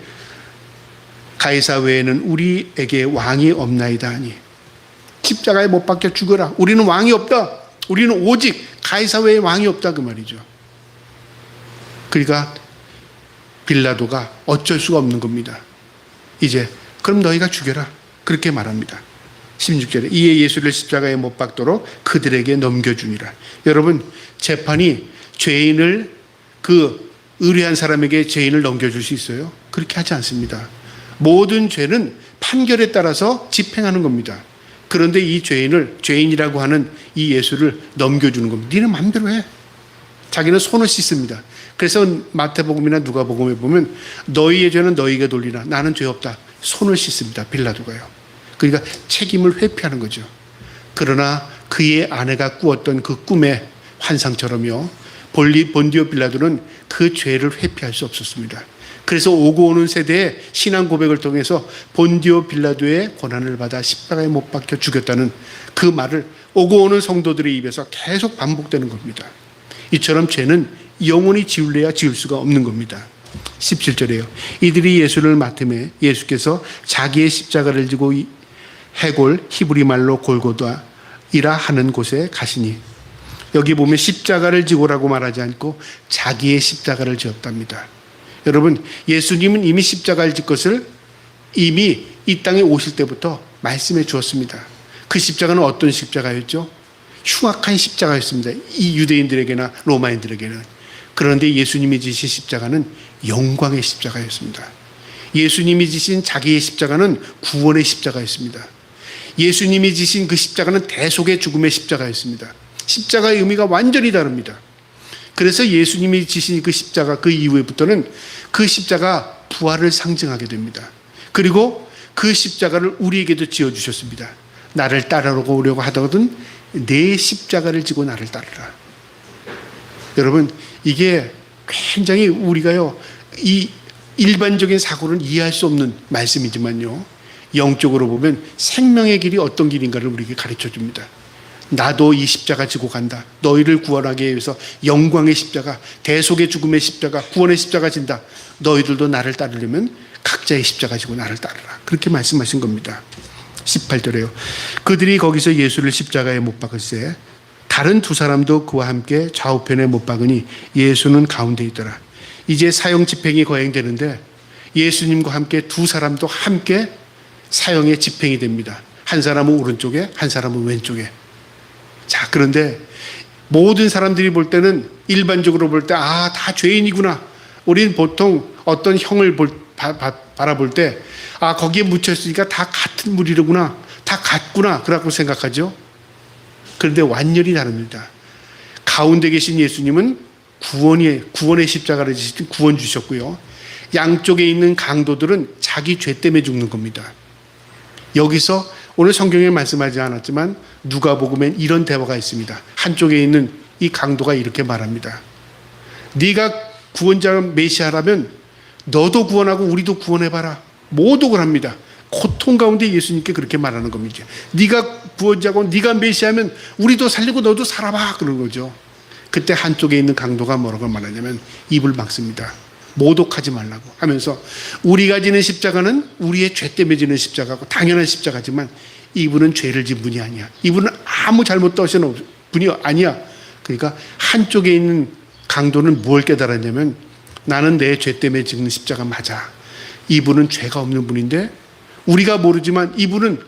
가이사 외에는 우리에게 왕이 없나이다 하니. 십자가에 못 박게 죽어라. 우리는 왕이 없다. 우리는 오직 가이사 외에 왕이 없다 그 말이죠. 그러니까 빌라도가 어쩔 수가 없는 겁니다. 이제 그럼 너희가 죽여라 그렇게 말합니다. 16절에 이에 예수를 십자가에 못 박도록 그들에게 넘겨주니라. 여러분, 재판이 죄인을, 그 의뢰한 사람에게 죄인을 넘겨줄 수 있어요? 그렇게 하지 않습니다. 모든 죄는 판결에 따라서 집행하는 겁니다. 그런데 이 죄인이라고 하는 이 예수를 넘겨주는 겁니다. 니는 마음대로 해. 자기는 손을 씻습니다. 그래서 마태복음이나 누가복음에 보면 너희의 죄는 너희에게 돌리라. 나는 죄 없다. 손을 씻습니다. 빌라도가요. 그러니까 책임을 회피하는 거죠. 그러나 그의 아내가 꾸었던 그 꿈의 환상처럼요, 본디오 빌라도는 그 죄를 회피할 수 없었습니다. 그래서 오고 오는 세대의 신앙 고백을 통해서 본디오 빌라도의 고난을 받아 십자가에 못 박혀 죽였다는 그 말을 오고 오는 성도들의 입에서 계속 반복되는 겁니다. 이처럼 죄는 영원히 지울래야 지울 수가 없는 겁니다. 17절에요. 이들이 예수를 맡음에 예수께서 자기의 십자가를 지고 해골 히브리 말로 골고다이라 하는 곳에 가시니, 여기 보면 십자가를 지고라고 말하지 않고 자기의 십자가를 지었답니다. 여러분, 예수님은 이미 십자가를 질 것을 이미 이 땅에 오실 때부터 말씀해 주었습니다. 그 십자가는 어떤 십자가였죠? 흉악한 십자가였습니다. 이 유대인들에게나 로마인들에게는. 그런데 예수님이 지신 십자가는 영광의 십자가였습니다. 예수님이 지신 자기의 십자가는 구원의 십자가였습니다. 예수님이 지신 그 십자가는 대속의 죽음의 십자가였습니다. 십자가의 의미가 완전히 다릅니다. 그래서 예수님이 지신 그 십자가, 그 이후부터는 그 십자가 부활을 상징하게 됩니다. 그리고 그 십자가를 우리에게도 지어주셨습니다. 나를 따라오려고 하거든 내 십자가를 지고 나를 따르라. 여러분, 이게 굉장히 우리가요, 이 일반적인 사고는 이해할 수 없는 말씀이지만요, 영적으로 보면 생명의 길이 어떤 길인가를 우리에게 가르쳐 줍니다. 나도 이 십자가 지고 간다. 너희를 구원하기 위해서 영광의 십자가, 대속의 죽음의 십자가, 구원의 십자가 진다. 너희들도 나를 따르려면 각자의 십자가 지고 나를 따르라. 그렇게 말씀하신 겁니다. 18절에요. 그들이 거기서 예수를 십자가에 못 박을세 다른 두 사람도 그와 함께 좌우편에 못 박으니 예수는 가운데 있더라. 이제 사형 집행이 거행되는데 예수님과 함께 두 사람도 함께 사형의 집행이 됩니다. 한 사람은 오른쪽에, 한 사람은 왼쪽에. 자, 그런데 모든 사람들이 볼 때는, 일반적으로 볼 때, 다 죄인이구나. 우리는 보통 어떤 형을 바라볼 때, 거기에 묻혀있으니까 다 같은 무리로구나, 다 같구나, 그렇게 생각하죠. 그런데 완전히 다릅니다. 가운데 계신 예수님은 구원의 십자가를 지신 구원 주셨고요. 양쪽에 있는 강도들은 자기 죄 때문에 죽는 겁니다. 여기서 오늘 성경에 말씀하지 않았지만 누가복음엔 이런 대화가 있습니다. 한쪽에 있는 이 강도가 이렇게 말합니다. 네가 구원자 메시아라면 너도 구원하고 우리도 구원해봐라. 모독을 합니다. 고통 가운데 예수님께 그렇게 말하는 겁니다. 네가 구원자고 네가 메시아면 우리도 살리고 너도 살아봐, 그런 거죠. 그때 한쪽에 있는 강도가 뭐라고 말하냐면 입을 막습니다. 모독하지 말라고 하면서, 우리가 지는 십자가는 우리의 죄 때문에 지는 십자가고 당연한 십자가지만 이분은 죄를 진 분이 아니야. 이분은 아무 잘못도 하신 분이 아니야. 그러니까 한쪽에 있는 강도는 뭘 깨달았냐면, 나는 내 죄 때문에 지는 십자가 맞아. 이분은 죄가 없는 분인데 우리가 모르지만 이분은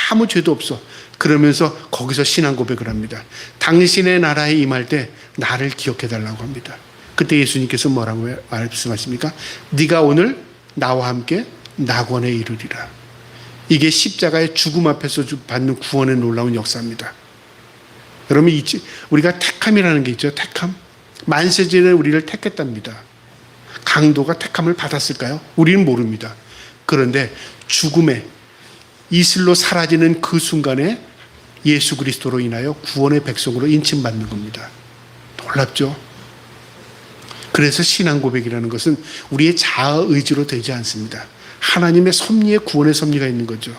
아무 죄도 없어. 그러면서 거기서 신앙 고백을 합니다. 당신의 나라에 임할 때 나를 기억해 달라고 합니다. 그때 예수님께서 뭐라고 말씀하십니까? 네가 오늘 나와 함께 낙원에 이르리라. 이게 십자가의 죽음 앞에서 받는 구원의 놀라운 역사입니다. 여러분, 우리가 택함이라는 게 있죠. 택함. 만세전에 우리를 택했답니다. 강도가 택함을 받았을까요? 우리는 모릅니다. 그런데 죽음의 이슬로 사라지는 그 순간에 예수 그리스도로 인하여 구원의 백성으로 인침받는 겁니다. 놀랍죠? 그래서 신앙 고백이라는 것은 우리의 자아 의지로 되지 않습니다. 하나님의 섭리에 구원의 섭리가 있는 거죠.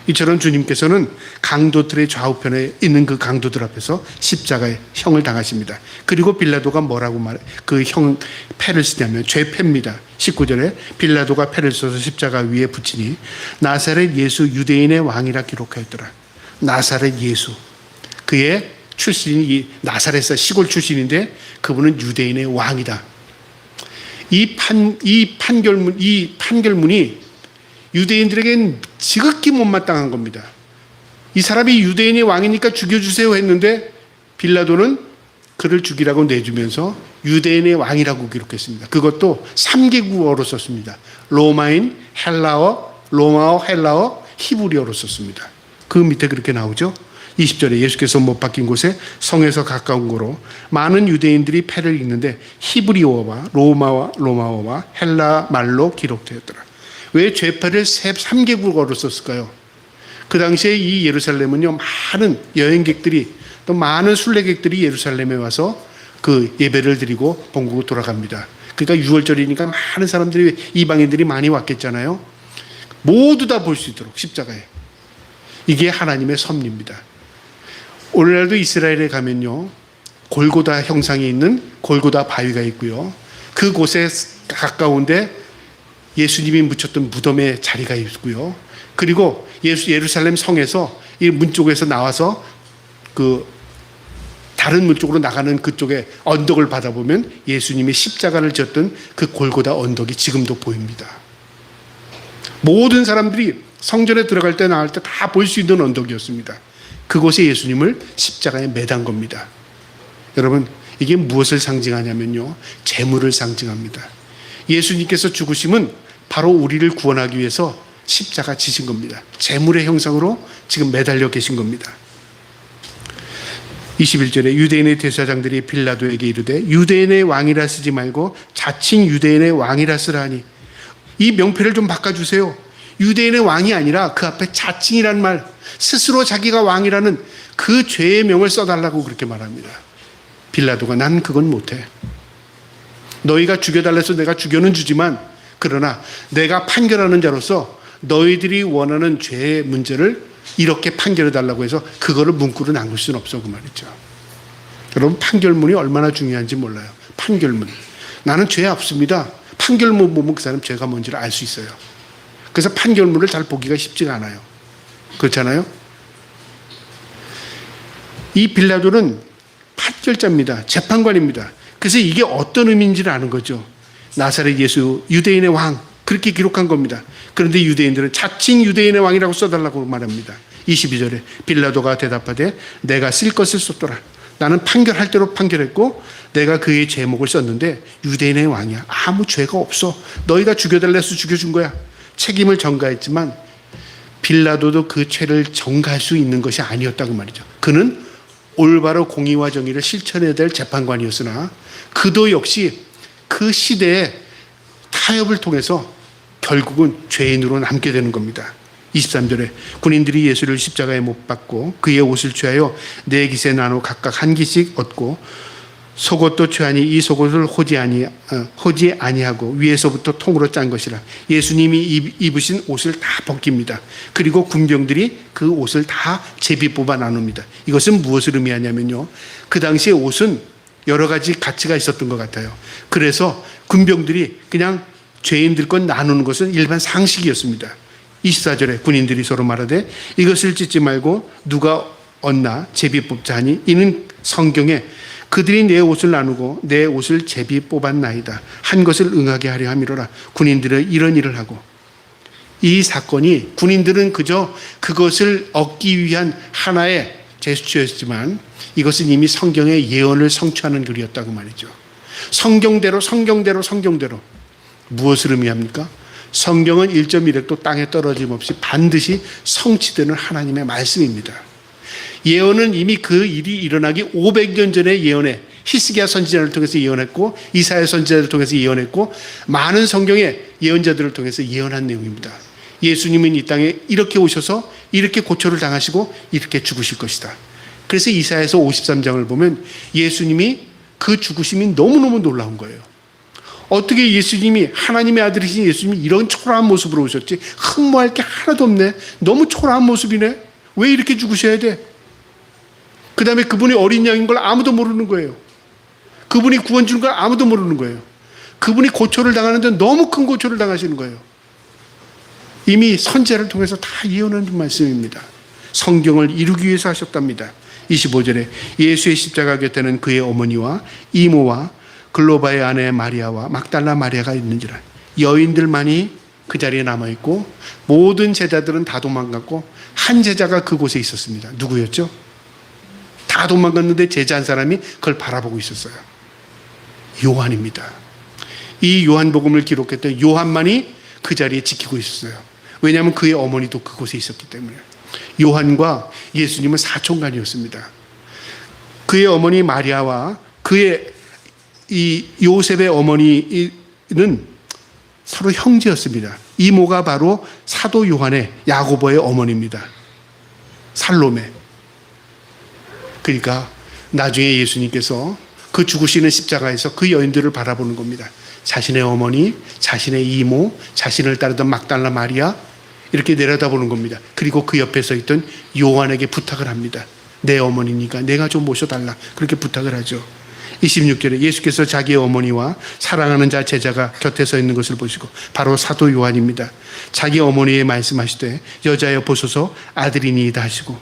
이처럼 주님께서는 강도들의 좌우편에 있는 그 강도들 앞에서 십자가의 형을 당하십니다. 그리고 빌라도가 뭐라고 그 형 패를 쓰냐면 죄패입니다. 19절에 빌라도가 패를 써서 십자가 위에 붙이니 나사렛 예수 유대인의 왕이라 기록하였더라. 나사렛 예수, 그의 출신이 나사렛 시골 출신인데 그분은 유대인의 왕이다. 이 판결문이 유대인들에겐 지극히 못마땅한 겁니다. 이 사람이 유대인의 왕이니까 죽여주세요 했는데 빌라도는 그를 죽이라고 내주면서 유대인의 왕이라고 기록했습니다. 그것도 3개국어로 썼습니다. 로마인, 로마어, 헬라어, 히브리어로 썼습니다. 그 밑에 그렇게 나오죠. 20절에 예수께서 못 박힌 곳에 성에서 가까운 곳으로 많은 유대인들이 패를 읽는데 히브리어와 로마어와 헬라 말로 기록되었더라. 왜 죄패를 3개국어로 썼을까요? 그 당시에 이 예루살렘은요, 많은 여행객들이 또 많은 순례객들이 예루살렘에 와서 그 예배를 드리고 본국으로 돌아갑니다. 그러니까 6월절이니까 많은 사람들이, 이방인들이 많이 왔겠잖아요. 모두 다 볼 수 있도록 십자가에. 이게 하나님의 섭리입니다. 오늘날도 이스라엘에 가면요, 골고다 형상이 있는 골고다 바위가 있고요, 그곳에 가까운데 예수님이 묻혔던 무덤의 자리가 있고요, 그리고 예루살렘 성에서 이 문 쪽에서 나와서 그 다른 문 쪽으로 나가는 그쪽에 언덕을 받아보면 예수님이 십자가를 졌던 그 골고다 언덕이 지금도 보입니다. 모든 사람들이 성전에 들어갈 때 나갈 때 다 볼 수 있는 언덕이었습니다. 그곳에 예수님을 십자가에 매단 겁니다. 여러분, 이게 무엇을 상징하냐면요, 재물을 상징합니다. 예수님께서 죽으심은 바로 우리를 구원하기 위해서 십자가 지신 겁니다. 재물의 형상으로 지금 매달려 계신 겁니다. 21절에 유대인의 대제사장들이 빌라도에게 이르되 유대인의 왕이라 쓰지 말고 자칭 유대인의 왕이라 쓰라니, 이 명패를 좀 바꿔주세요. 유대인의 왕이 아니라 그 앞에 자칭이란 말, 스스로 자기가 왕이라는 그 죄의 명을 써달라고 그렇게 말합니다. 빌라도가 난 그건 못해. 너희가 죽여달라 해서 내가 죽여는 주지만, 그러나 내가 판결하는 자로서 너희들이 원하는 죄의 문제를 이렇게 판결해달라고 해서 그거를 문구로 남길 수는 없어, 그 말이죠. 여러분, 판결문이 얼마나 중요한지 몰라요. 판결문. 나는 죄 없습니다. 판결문 보면 그 사람 죄가 뭔지를 알 수 있어요. 그래서 판결문을 잘 보기가 쉽지가 않아요. 그렇잖아요? 이 빌라도는 판결자입니다. 재판관입니다. 그래서 이게 어떤 의미인지를 아는 거죠. 나사렛 예수, 유대인의 왕, 그렇게 기록한 겁니다. 그런데 유대인들은 자칭 유대인의 왕이라고 써달라고 말합니다. 22절에 빌라도가 대답하되 내가 쓸 것을 썼더라. 나는 판결할 대로 판결했고 내가 그의 제목을 썼는데 유대인의 왕이야. 아무 죄가 없어. 너희가 죽여달라 해서 죽여준 거야. 책임을 전가했지만 빌라도도 그 죄를 전가할 수 있는 것이 아니었다고 말이죠. 그는 올바로 공의와 정의를 실천해야 될 재판관이었으나 그도 역시 그 시대의 타협을 통해서 결국은 죄인으로 남게 되는 겁니다. 23절에 군인들이 예수를 십자가에 못 박고 그의 옷을 취하여 네 깃에 나눠 각각 한 깃씩 얻고 속옷도 취하니 이 속옷을 호지 아니하고 위에서부터 통으로 짠 것이라. 예수님이 입으신 옷을 다 벗깁니다. 그리고 군병들이 그 옷을 다 제비 뽑아 나눕니다. 이것은 무엇을 의미하냐면요, 그 당시에 옷은 여러 가지 가치가 있었던 것 같아요. 그래서 군병들이 그냥 죄인들 건 나누는 것은 일반 상식이었습니다. 24절에 군인들이 서로 말하되 이것을 찢지 말고 누가 얻나 제비 뽑자 하니 이는 성경에 그들이 내 옷을 나누고 내 옷을 제비 뽑았나이다 한 것을 응하게 하려 함이로라. 군인들은 이런 일을 하고, 이 사건이 군인들은 그저 그것을 얻기 위한 하나의 제스처였지만 이것은 이미 성경의 예언을 성취하는 글이었다고 말이죠. 성경대로 무엇을 의미합니까? 성경은 1.1획도 땅에 떨어짐 없이 반드시 성취되는 하나님의 말씀입니다. 예언은 이미 그 일이 일어나기 500년 전에 예언해, 히스기야 선지자를 통해서 예언했고 이사야 선지자를 통해서 예언했고 많은 성경의 예언자들을 통해서 예언한 내용입니다. 예수님은 이 땅에 이렇게 오셔서 이렇게 고초를 당하시고 이렇게 죽으실 것이다. 그래서 이사야서 53장을 보면 예수님이 그 죽으심이 너무너무 놀라운 거예요. 어떻게 예수님이, 하나님의 아들이신 예수님이 이런 초라한 모습으로 오셨지? 흠모할 게 하나도 없네. 너무 초라한 모습이네. 왜 이렇게 죽으셔야 돼? 그 다음에 그분이 어린 양인 걸 아무도 모르는 거예요. 그분이 구원 주는 걸 아무도 모르는 거예요. 그분이 고초를 당하는데 너무 큰 고초를 당하시는 거예요. 이미 선지자를 통해서 다 예언한 말씀입니다. 성경을 이루기 위해서 하셨답니다. 25절에 예수의 십자가 곁에는 그의 어머니와 이모와 글로바의 아내 마리아와 막달라 마리아가 있는지라. 여인들만이 그 자리에 남아있고 모든 제자들은 다 도망갔고 한 제자가 그곳에 있었습니다. 누구였죠? 다 도망갔는데 제자 한 사람이 그걸 바라보고 있었어요. 요한입니다. 이 요한복음을 기록했던 요한만이 그 자리에 지키고 있었어요. 왜냐하면 그의 어머니도 그곳에 있었기 때문에. 요한과 예수님은 사촌간이었습니다. 그의 어머니 마리아와 그의 이 요셉의 어머니는 서로 형제였습니다. 이모가 바로 사도 요한의 야고보의 어머니입니다. 살로메. 그러니까 나중에 예수님께서 그 죽으시는 십자가에서 그 여인들을 바라보는 겁니다. 자신의 어머니, 자신의 이모, 자신을 따르던 막달라 마리아, 이렇게 내려다보는 겁니다. 그리고 그 옆에 서 있던 요한에게 부탁을 합니다. 내 어머니니까 내가 좀 모셔달라. 그렇게 부탁을 하죠. 26절에 예수께서 자기의 어머니와 사랑하는 자 제자가 곁에 서 있는 것을 보시고, 바로 사도 요한입니다. 자기 어머니에 말씀하시되 여자여 보소서 아들이니이다 하시고,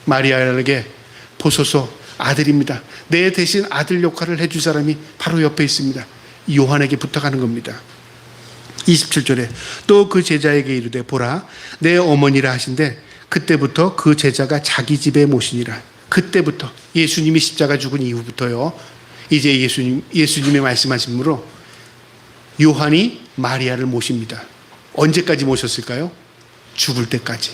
마리아에게 보소서 아들입니다. 내 대신 아들 역할을 해줄 사람이 바로 옆에 있습니다. 요한에게 부탁하는 겁니다. 27절에 또 그 제자에게 이르되 보라 내 어머니라 하신데 그때부터 그 제자가 자기 집에 모시니라. 그때부터 예수님이 십자가 죽은 이후부터요. 이제 예수님의 말씀하심으로 요한이 마리아를 모십니다. 언제까지 모셨을까요? 죽을 때까지.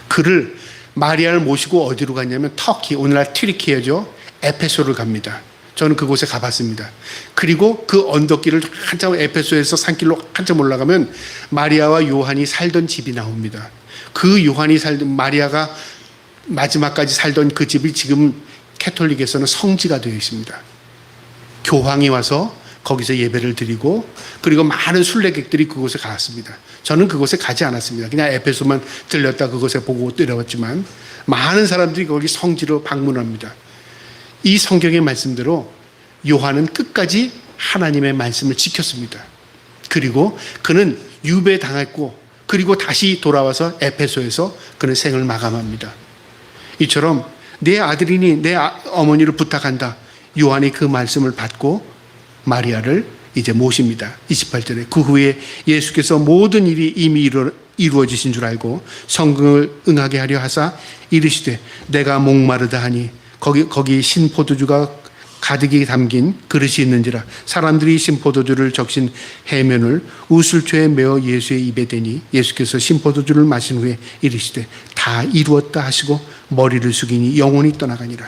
그를 마리아를 모시고 어디로 갔냐면 터키, 오늘날 튀르키예죠. 에페소를 갑니다. 저는 그곳에 가봤습니다. 그리고 그 언덕길을 한참 에페소에서 산길로 한참 올라가면 마리아와 요한이 살던 집이 나옵니다. 그 요한이 살던 마리아가 마지막까지 살던 그 집이 지금 캐톨릭에서는 성지가 되어 있습니다. 교황이 와서 거기서 예배를 드리고 그리고 많은 순례객들이 그곳에 갔습니다. 저는 그곳에 가지 않았습니다. 그냥 에페소만 들렸다 그곳에 보고 내려왔지만 많은 사람들이 거기 성지로 방문합니다. 이 성경의 말씀대로 요한은 끝까지 하나님의 말씀을 지켰습니다. 그리고 그는 유배당했고 그리고 다시 돌아와서 에페소에서 그는 생을 마감합니다. 이처럼 내 아들이니 내 어머니를 부탁한다. 요한이 그 말씀을 받고 마리아를 이제 모십니다. 28절에 그 후에 예수께서 모든 일이 이미 이루어지신 줄 알고 성경을 응하게 하려 하사 이르시되 내가 목마르다 하니 거기 신포도주가 가득히 담긴 그릇이 있는지라 사람들이 신포도주를 적신 해면을 우슬초에 메어 예수의 입에 대니 예수께서 신포도주를 마신 후에 이르시되 다 이루었다 하시고 머리를 숙이니 영혼이 떠나가니라.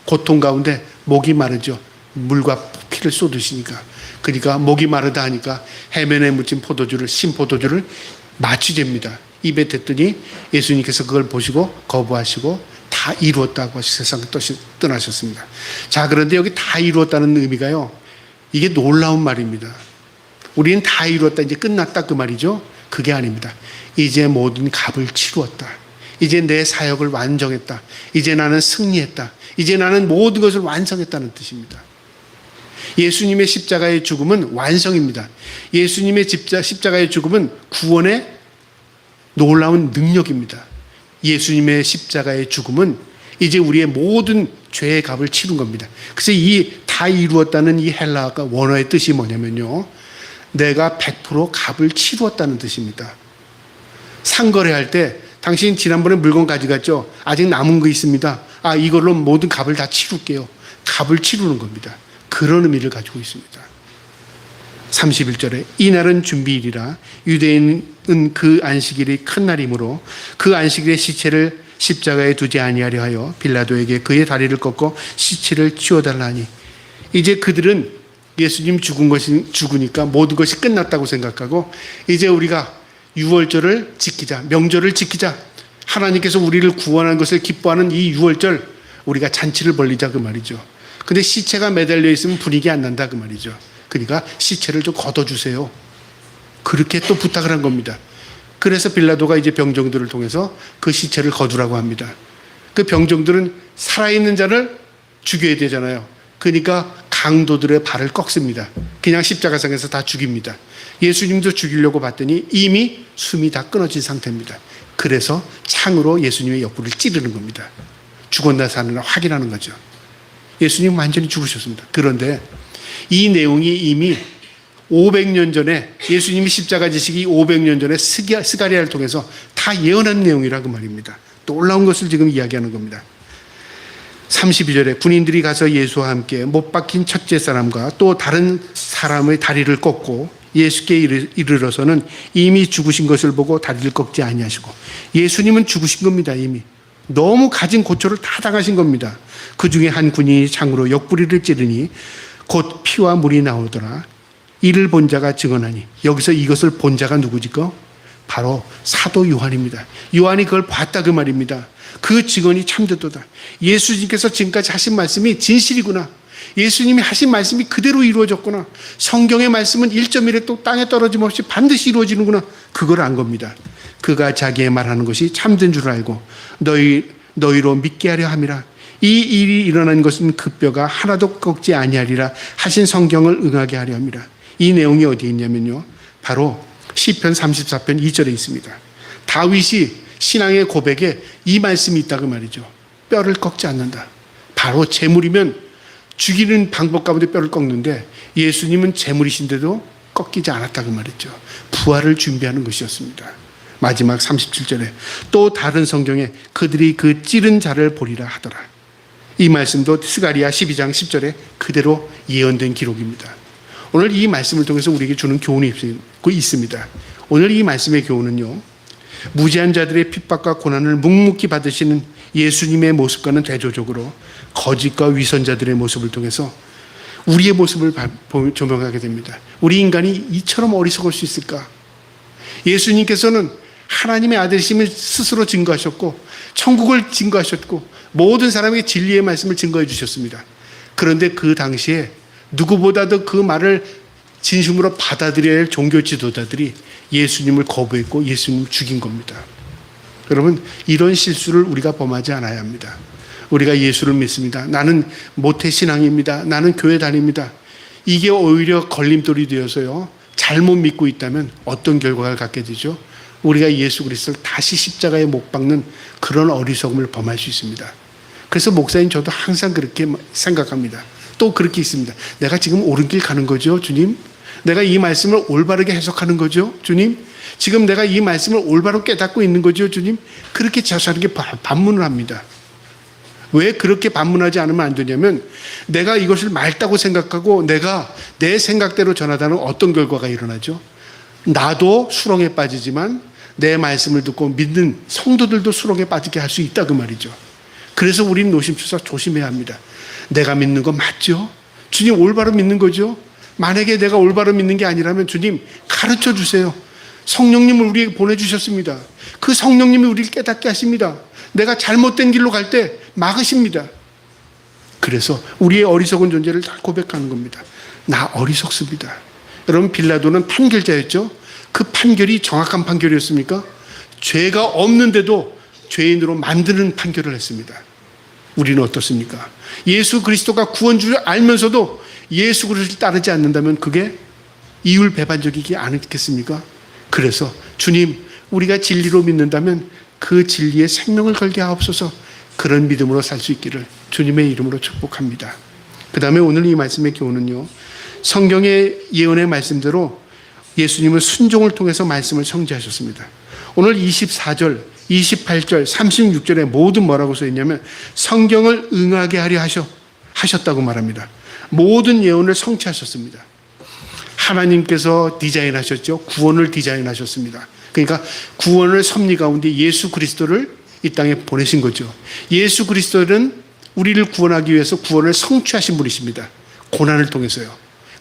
고통 가운데 목이 마르죠. 물과 피를 쏟으시니까. 그러니까 목이 마르다 하니까 해면에 묻힌 포도주를 신포도주를 마취됩니다. 입에 댔더니 예수님께서 그걸 보시고 거부하시고 다 이루었다고 세상을 떠나셨습니다. 자, 그런데 여기 다 이루었다는 의미가요. 이게 놀라운 말입니다. 우리는 다 이루었다, 이제 끝났다 그 말이죠. 그게 아닙니다. 이제 모든 값을 치루었다. 이제 내 사역을 완성했다. 이제 나는 승리했다. 이제 나는 모든 것을 완성했다는 뜻입니다. 예수님의 십자가의 죽음은 완성입니다. 예수님의 십자가의 죽음은 구원의 놀라운 능력입니다. 예수님의 십자가의 죽음은 이제 우리의 모든 죄의 값을 치른 겁니다. 그래서 이 다 이루었다는 이 헬라어가 원어의 뜻이 뭐냐면요. 내가 100% 값을 치루었다는 뜻입니다. 상거래할 때 당신 지난번에 물건 가져갔죠? 아직 남은 거 있습니다. 이걸로 모든 값을 다 치룰게요. 값을 치르는 겁니다. 그런 의미를 가지고 있습니다. 31절에 이날은 준비일이라 유대인은 그 안식일이 큰 날이므로 그 안식일에 시체를 십자가에 두지 아니하려 하여 빌라도에게 그의 다리를 꺾고 시체를 치워달라니 이제 그들은 예수님 죽으니까 모든 것이 끝났다고 생각하고 이제 우리가 유월절을 지키자, 명절을 지키자, 하나님께서 우리를 구원한 것을 기뻐하는 이 유월절 우리가 잔치를 벌리자 그 말이죠. 근데 시체가 매달려 있으면 분위기 안 난다 그 말이죠. 그러니까 시체를 좀 걷어주세요. 그렇게 또 부탁을 한 겁니다. 그래서 빌라도가 이제 병정들을 통해서 그 시체를 거두라고 합니다. 그 병정들은 살아있는 자를 죽여야 되잖아요. 그러니까 강도들의 발을 꺾습니다. 그냥 십자가상에서 다 죽입니다. 예수님도 죽이려고 봤더니 이미 숨이 다 끊어진 상태입니다. 그래서 창으로 예수님의 옆구리를 찌르는 겁니다. 죽었나 사느냐 확인하는 거죠. 예수님 완전히 죽으셨습니다. 그런데 이 내용이 이미 500년 전에 예수님이 십자가 지시기 500년 전에 스가랴를 통해서 다 예언한 내용이라고 말입니다. 놀라운 것을 지금 이야기하는 겁니다. 32절에 군인들이 가서 예수와 함께 못 박힌 첫째 사람과 또 다른 사람의 다리를 꺾고 예수께 이르러서는 이미 죽으신 것을 보고 다리를 꺾지 아니하시고 예수님은 죽으신 겁니다. 이미 너무 가진 고초를 다 당하신 겁니다. 그 중에 한 군인이 창으로 옆구리를 찌르니 곧 피와 물이 나오더라. 이를 본 자가 증언하니 여기서 이것을 본 자가 누구지까? 바로 사도 요한입니다. 요한이 그걸 봤다 그 말입니다. 그 증언이 참되도다. 예수님께서 지금까지 하신 말씀이 진실이구나. 예수님이 하신 말씀이 그대로 이루어졌구나. 성경의 말씀은 1.1에 또 땅에 떨어짐 없이 반드시 이루어지는구나. 그걸 안 겁니다. 그가 자기의 말하는 것이 참된 줄 알고 너희로 믿게 하려 함이라. 이 일이 일어난 것은 그 뼈가 하나도 꺾지 아니하리라 하신 성경을 응하게 하려 함이라. 이 내용이 어디에 있냐면요. 바로 시편 34편 2절에 있습니다. 다윗이 신앙의 고백에 이 말씀이 있다고 말이죠. 뼈를 꺾지 않는다. 바로 재물이면 죽이는 방법 가운데 뼈를 꺾는데 예수님은 재물이신데도 꺾이지 않았다고 말했죠. 부활을 준비하는 것이었습니다. 마지막 37절에 또 다른 성경에 그들이 그 찌른 자를 보리라 하더라. 이 말씀도 스가랴 12장 10절에 그대로 예언된 기록입니다. 오늘 이 말씀을 통해서 우리에게 주는 교훈이 있습니다. 오늘 이 말씀의 교훈은요, 무지한 자들의 핍박과 고난을 묵묵히 받으시는 예수님의 모습과는 대조적으로 거짓과 위선자들의 모습을 통해서 우리의 모습을 조명하게 됩니다. 우리 인간이 이처럼 어리석을 수 있을까? 예수님께서는 하나님의 아들이심을 스스로 증거하셨고 천국을 증거하셨고 모든 사람에게 진리의 말씀을 증거해 주셨습니다. 그런데 그 당시에 누구보다도 그 말을 진심으로 받아들여야 할 종교 지도자들이 예수님을 거부했고 예수님을 죽인 겁니다. 여러분, 이런 실수를 우리가 범하지 않아야 합니다. 우리가 예수를 믿습니다. 나는 모태신앙입니다. 나는 교회 다닙니다. 이게 오히려 걸림돌이 되어서요, 잘못 믿고 있다면 어떤 결과를 갖게 되죠? 우리가 예수 그리스도를 다시 십자가에 못 박는 그런 어리석음을 범할 수 있습니다. 그래서 목사님, 저도 항상 그렇게 생각합니다. 또 그렇게 있습니다. 내가 지금 옳은 길 가는 거죠, 주님? 내가 이 말씀을 올바르게 해석하는 거죠, 주님? 지금 내가 이 말씀을 올바로 깨닫고 있는 거죠, 주님? 그렇게 자신에게 반문을 합니다. 왜 그렇게 반문하지 않으면 안 되냐면, 내가 이것을 맑다고 생각하고 내가 내 생각대로 전하다는 어떤 결과가 일어나죠? 나도 수렁에 빠지지만 내 말씀을 듣고 믿는 성도들도 수렁에 빠지게 할 수 있다, 그 말이죠. 그래서 우리는 노심초사 조심해야 합니다. 내가 믿는 거 맞죠? 주님 올바로 믿는 거죠? 만약에 내가 올바로 믿는 게 아니라면 주님 가르쳐 주세요. 성령님을 우리에게 보내주셨습니다. 그 성령님이 우리를 깨닫게 하십니다. 내가 잘못된 길로 갈 때 막으십니다. 그래서 우리의 어리석은 존재를 다 고백하는 겁니다. 나 어리석습니다. 여러분, 빌라도는 판결자였죠. 그 판결이 정확한 판결이었습니까? 죄가 없는데도 죄인으로 만드는 판결을 했습니다. 우리는 어떻습니까? 예수 그리스도가 구원주를 알면서도 예수 그리스도를 따르지 않는다면 그게 이율 배반적이지 않겠습니까? 그래서 주님, 우리가 진리로 믿는다면 그 진리에 생명을 걸게 하옵소서. 그런 믿음으로 살 수 있기를 주님의 이름으로 축복합니다. 그 다음에 오늘 이 말씀의 교훈은요, 성경의 예언의 말씀대로 예수님은 순종을 통해서 말씀을 성취하셨습니다. 오늘 24절, 28절, 36절에 모두 뭐라고 써있냐면 성경을 응하게 하려 하셨다고 말합니다. 모든 예언을 성취하셨습니다. 하나님께서 디자인하셨죠. 구원을 디자인하셨습니다. 그러니까 구원을 섭리 가운데 예수 그리스도를 이 땅에 보내신 거죠. 예수 그리스도는 우리를 구원하기 위해서 구원을 성취하신 분이십니다. 고난을 통해서요.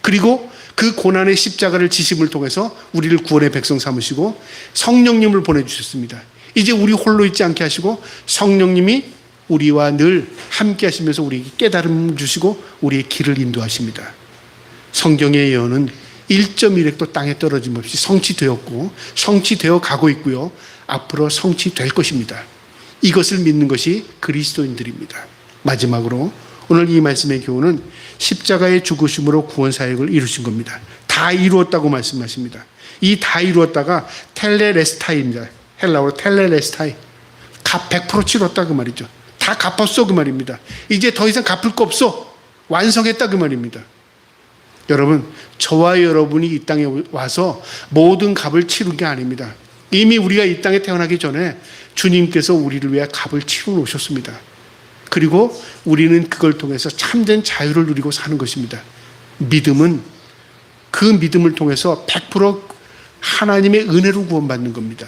그리고 그 고난의 십자가를 지심을 통해서 우리를 구원의 백성 삼으시고 성령님을 보내주셨습니다. 이제 우리 홀로 있지 않게 하시고 성령님이 우리와 늘 함께 하시면서 우리에게 깨달음 주시고 우리의 길을 인도하십니다. 성경의 예언은 1.1획도 땅에 떨어짐 없이 성취되었고 성취되어 가고 있고요. 앞으로 성취될 것입니다. 이것을 믿는 것이 그리스도인들입니다. 마지막으로 오늘 이 말씀의 교훈은 십자가의 죽으심으로 구원 사역을 이루신 겁니다. 다 이루었다고 말씀하십니다. 이 다 이루었다가 텔레레스타이입니다. 헬라어로 텔레레스타이. 100% 치렀다 그 말이죠. 다 갚았어 그 말입니다. 이제 더 이상 갚을 거 없어. 완성했다 그 말입니다. 여러분, 저와 여러분이 이 땅에 와서 모든 값을 치른 게 아닙니다. 이미 우리가 이 땅에 태어나기 전에 주님께서 우리를 위해 값을 치러 놓으셨습니다. 그리고 우리는 그걸 통해서 참된 자유를 누리고 사는 것입니다. 믿음은 그 믿음을 통해서 100% 하나님의 은혜로 구원받는 겁니다.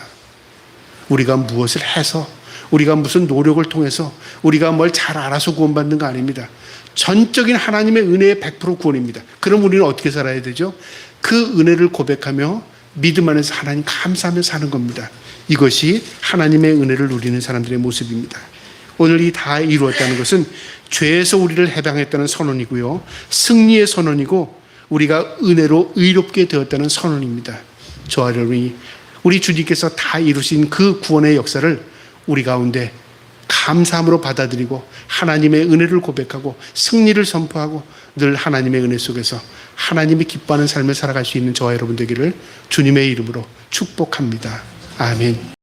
우리가 무엇을 해서, 우리가 무슨 노력을 통해서, 우리가 뭘 잘 알아서 구원받는 거 아닙니다. 전적인 하나님의 은혜의 100% 구원입니다. 그럼 우리는 어떻게 살아야 되죠? 그 은혜를 고백하며 믿음 안에서 하나님 감사하며 사는 겁니다. 이것이 하나님의 은혜를 누리는 사람들의 모습입니다. 오늘 이 다 이루었다는 것은 죄에서 우리를 해방했다는 선언이고요. 승리의 선언이고 우리가 은혜로 의롭게 되었다는 선언입니다. 저와 여러분이 우리 주님께서 다 이루신 그 구원의 역사를 우리 가운데 감사함으로 받아들이고 하나님의 은혜를 고백하고 승리를 선포하고 늘 하나님의 은혜 속에서 하나님이 기뻐하는 삶을 살아갈 수 있는 저와 여러분 되기를 주님의 이름으로 축복합니다. 아멘.